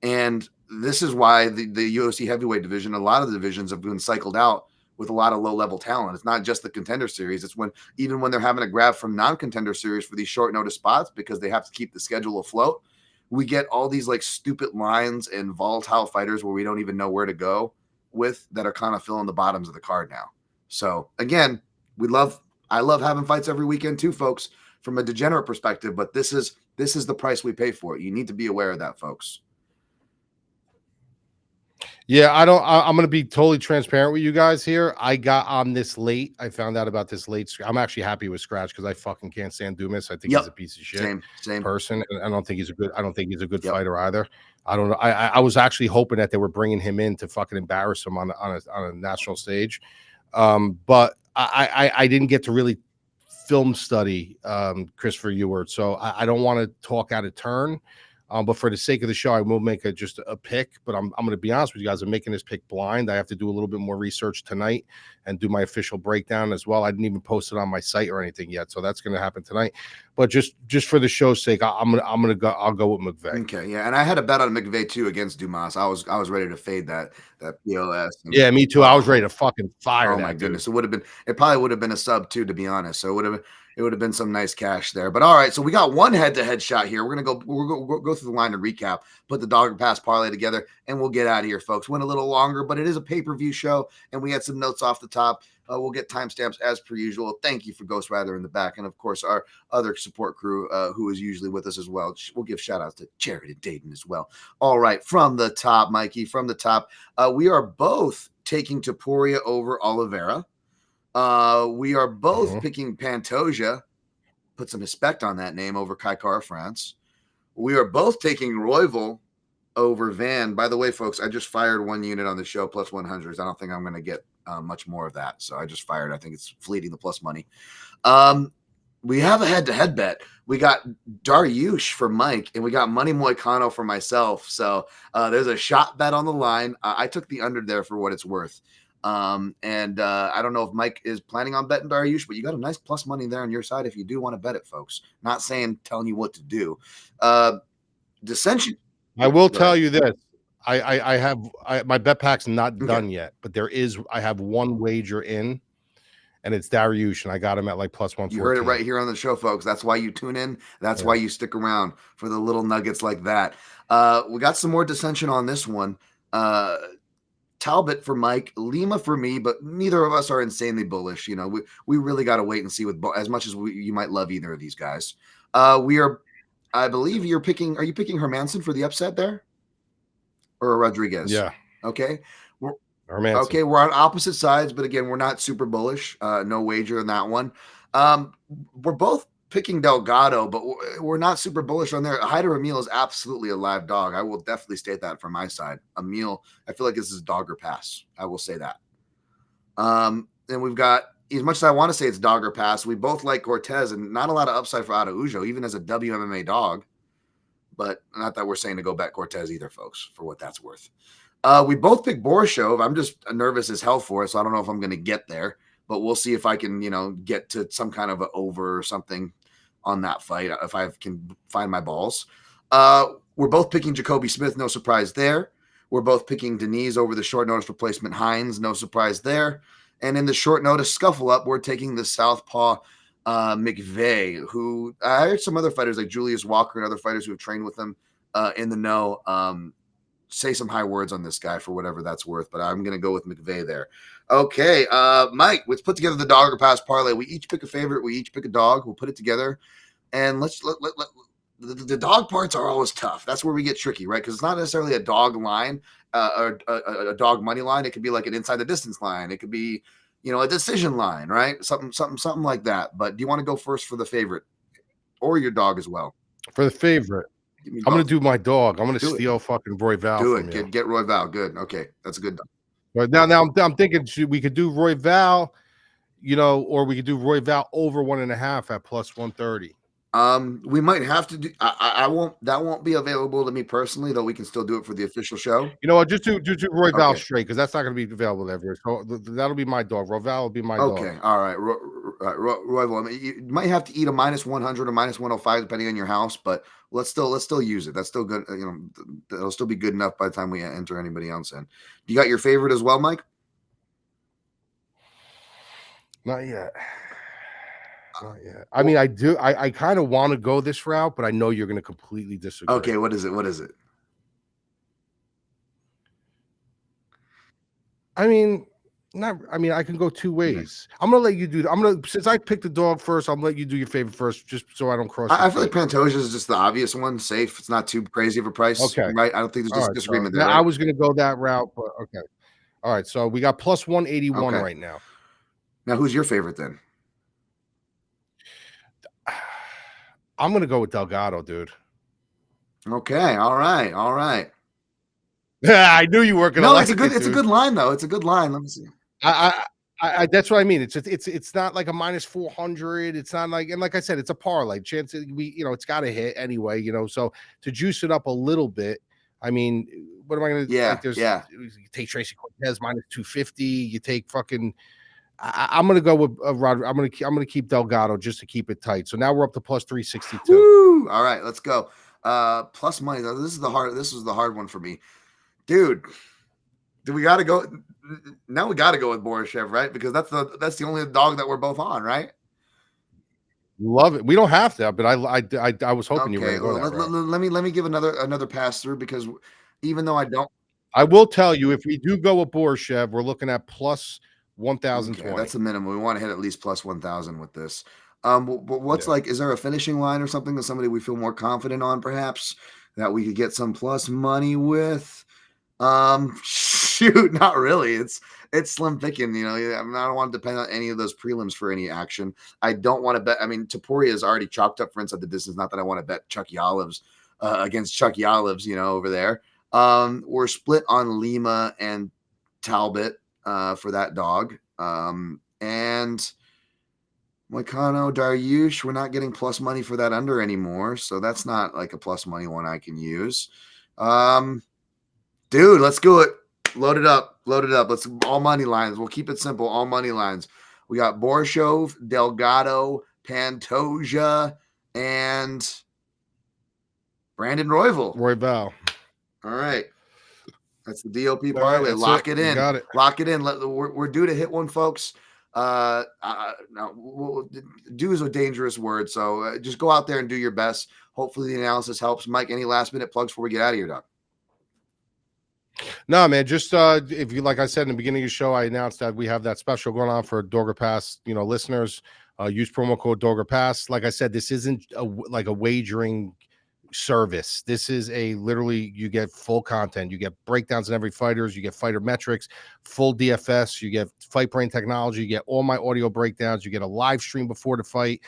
And this is why the UFC heavyweight division, a lot of the divisions have been cycled out with a lot of low-level talent. It's not just the contender series. It's even when they're having to grab from non-contender series for these short notice spots because they have to keep the schedule afloat, we get all these like stupid lines and volatile fighters where we don't even know where to go with, that are kind of filling the bottoms of the card now. So again, I love having fights every weekend too, folks, from a degenerate perspective, but this is the price we pay for it. You need to be aware of that, folks. Yeah, I'm going to be totally transparent with you guys here. I got on this late. I found out about this late. I'm actually happy with Scratch because I fucking can't stand Dumas. I think he's a piece of shit. Same person. And I don't think he's a good fighter either. I don't know. I was actually hoping that they were bringing him in to fucking embarrass him on a national stage. But I didn't get to really film study Christopher Ewart. So I don't want to talk out of turn. But for the sake of the show, I will make just a pick. But I'm going to be honest with you guys. I'm making this pick blind. I have to do a little bit more research tonight and do my official breakdown as well. I didn't even post it on my site or anything yet, so that's going to happen tonight. But just for the show's sake, I'll go with McVeigh. Okay, yeah, and I had a bet on McVeigh too against Dumas. I was ready to fade that POS. Yeah, me too. I was ready to fucking fire. Oh my goodness, it probably would have been a sub too, to be honest. So it would have been some nice cash there. But all right, so we got one head-to-head shot here. We'll go through the line and recap, put the dog and pass parlay together, and we'll get out of here, folks. Went a little longer, but it is a pay-per-view show, and we had some notes off the top. We'll get timestamps as per usual. Thank you for Ghost Rider in the back, and of course our other support crew who is usually with us as well. We'll give shout outs to Jared and Dayton as well. All right, from the top, Mikey, from the top, we are both taking Topuria over Oliveira. We are both picking Pantoja, put some respect on that name, over Kaikara France. We are both taking Royval over Van. By the way, folks, I just fired one unit on the show, plus 100s. I don't think I'm going to get much more of that. So I just fired. I think it's fleeting the plus money. We have a head-to-head bet. We got Darisush for Mike, and we got Money Moicano for myself. So there's a shot bet on the line. I took the under there for what it's worth. I don't know if Mike is planning on betting Darisush, but you got a nice plus money there on your side if you do want to bet it, folks. Not telling you what to do. Dissension. I will tell you this. I have my bet pack's not done yet, but I have one wager in, and it's Darisush, and I got him at like plus 114. You heard it right here on the show, folks. That's why you tune in. That's why you stick around for the little nuggets like that. We got some more dissension on this one. Talbot for Mike, Lima for me, but neither of us are insanely bullish. You know, we really got to wait and see with as much as you might love either of these guys. We are, I believe you're picking. Are you picking Hermansson for the upset there, or Rodrigues? Yeah. Okay. Hermansson. Okay, we're on opposite sides, but again, we're not super bullish. No wager in that one. We're both picking Delgado, but we're not super bullish on there. Hyder Amil is absolutely a live dog. I will definitely state that from my side. Amil, I feel like this is dog or pass. I will say that. And we've got, as much as I want to say it's dog or pass, we both like Cortez, and not a lot of upside for Araujo, even as a WMMA dog. But not that we're saying to go bet Cortez either, folks, for what that's worth. We both picked Borshchev. I'm just nervous as hell for it, so I don't know if I'm going to get there. But we'll see if I can, get to some kind of an over or something on that fight, if I can find my balls. We're both picking Jacobe Smith. No surprise there. We're both picking Denise over the short notice replacement Hines. No surprise there. And in the short notice scuffle up, we're taking the southpaw McVeigh, who I heard some other fighters like Julius Walker and other fighters who have trained with him in the know say some high words on this guy for whatever that's worth, but I'm going to go with McVeigh there. Okay, Mike, let's put together the dog or pass parlay. We each pick a favorite. We each pick a dog. We'll put it together, and the dog parts are always tough. That's where we get tricky, right? Because it's not necessarily a dog line or a dog money line. It could be like an inside the distance line. It could be, a decision line, right? Something like that. But do you want to go first for the favorite or your dog as well? For the favorite. I'm going to do my dog. I'm going to steal fucking Royval. Do it. Get Royval. Good. Okay. That's a good dog. Right now I'm thinking we could do Royval, or we could do Royval over 1.5 at plus 130. We might have to do. I won't. That won't be available to me personally, though. We can still do it for the official show. Just do Royval straight, because that's not going to be available everywhere. So that'll be my dog. Royval will be my dog. Okay, all right. Royval. I mean, you might have to eat a -100 or -105 depending on your house, but let's still use it. That's still good. It'll still be good enough by the time we enter anybody else in. You got your favorite as well, Mike? Not yet. Not yet. I mean, I do. I kind of want to go this route, but I know you're going to completely disagree. Okay, what is it? I mean, I can go two ways. I'm gonna let you do. Since I picked the dog first, I'm gonna let you do your favorite first, just so I don't cross. I feel like Pantoja is just the obvious one, safe. It's not too crazy of a price. Okay, right? I don't think there's disagreement there. Right? I was gonna go that route, but okay. All right, so we got plus 181 right now. Now, who's your favorite then? I'm gonna go with Delgado, dude. Okay, all right. I knew you weren't gonna. No, it's a good line though. It's a good line. Let me see. I that's what I mean. It's not like a -400. It's not like, and like I said, it's a parlay. Chance it's got to hit anyway. So to juice it up a little bit. I mean, what am I gonna? Yeah, You take Tracy Cortez -250. You take fucking. I'm gonna go with Rod. I'm gonna keep Delgado just to keep it tight. So now we're up to plus 362. Woo! All right, let's go. Plus money. This is the hard one for me, dude. Do we got to go? Now we got to go with Borshchev, right? Because that's the only dog that we're both on, right? Love it. We don't have to, but I was hoping you were going to go that route. Let me give another pass through, because even though I don't, I will tell you, if we do go with Borshchev, we're looking at plus 1,020. Okay, that's the minimum. We want to hit at least plus 1,000 with this. What's like? Is there a finishing line or something that somebody we feel more confident on, perhaps, that we could get some plus money with? Shoot, not really. It's slim picking. I don't want to depend on any of those prelims for any action. I don't want to bet. I mean, Topuria is already chalked up for inside the distance. Not that I want to bet Chucky Olives against Chucky Olives, over there. We're split on Lima and Talbot for that dog. And Moicano, Darisush, we're not getting plus money for that under anymore, so that's not like a plus money one I can use. Dude, let's do it. Load it up. Let's all money lines. We'll keep it simple. All money lines. We got Borshchev, Delgado, Pantoja, and Brandon Royval. All right. That's the DOP parlay. Lock it in. Got it. Lock it in. We're due to hit one, folks. Now, do is a dangerous word, so just go out there and do your best. Hopefully the analysis helps. Mike, any last minute plugs before we get out of here, Doc? No, man, just if you, like I said in the beginning of the show, I announced that we have that special going on for Dogger Pass, listeners. Use promo code Dogger Pass. Like I said, this isn't like a wagering service. This is literally you get full content. You get breakdowns in every fighters. You get fighter metrics, full DFS. You get Fight Brain technology. You get all my audio breakdowns. You get a live stream before the fight.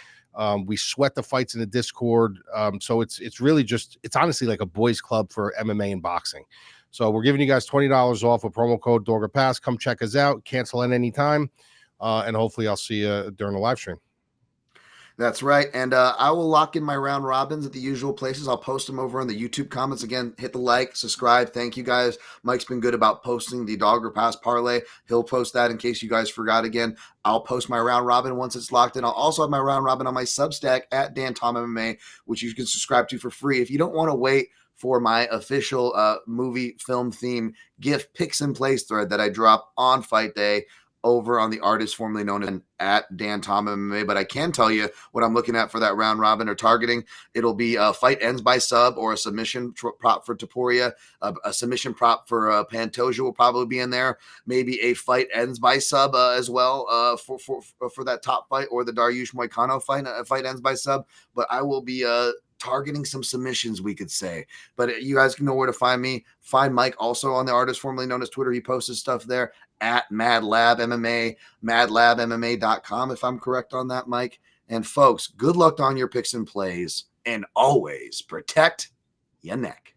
We sweat the fights in the Discord. So it's really it's honestly like a boys club for MMA and boxing. So we're giving you guys $20 off with promo code Dogger Pass. Come check us out. Cancel at any time. And hopefully I'll see you during the live stream. That's right. And I will lock in my round robins at the usual places. I'll post them over in the YouTube comments. Again, hit the like, subscribe. Thank you guys. Mike's been good about posting the Dogger Pass parlay. He'll post that in case you guys forgot again. I'll post my round robin once it's locked in. I'll also have my round robin on my Substack at Dan Tom MMA, which you can subscribe to for free. If you don't want to wait for my official movie film theme gift picks and plays thread that I drop on fight day over on the artist formerly known as at Dan Tom MMA. But I can tell you what I'm looking at for that round robin or targeting. It'll be a fight ends by sub or a submission prop for Topuria. A submission prop for Pantoja will probably be in there. Maybe a fight ends by sub as well for that top fight, or the Darisush Moicano fight ends by sub. But I will be targeting some submissions, we could say. But you guys can know where to find me. Find Mike also on the artist formerly known as Twitter. He posted stuff there at Madlab MMA, madlabmma.com, if I'm correct on that, Mike. And folks, good luck on your picks and plays, and always protect your neck.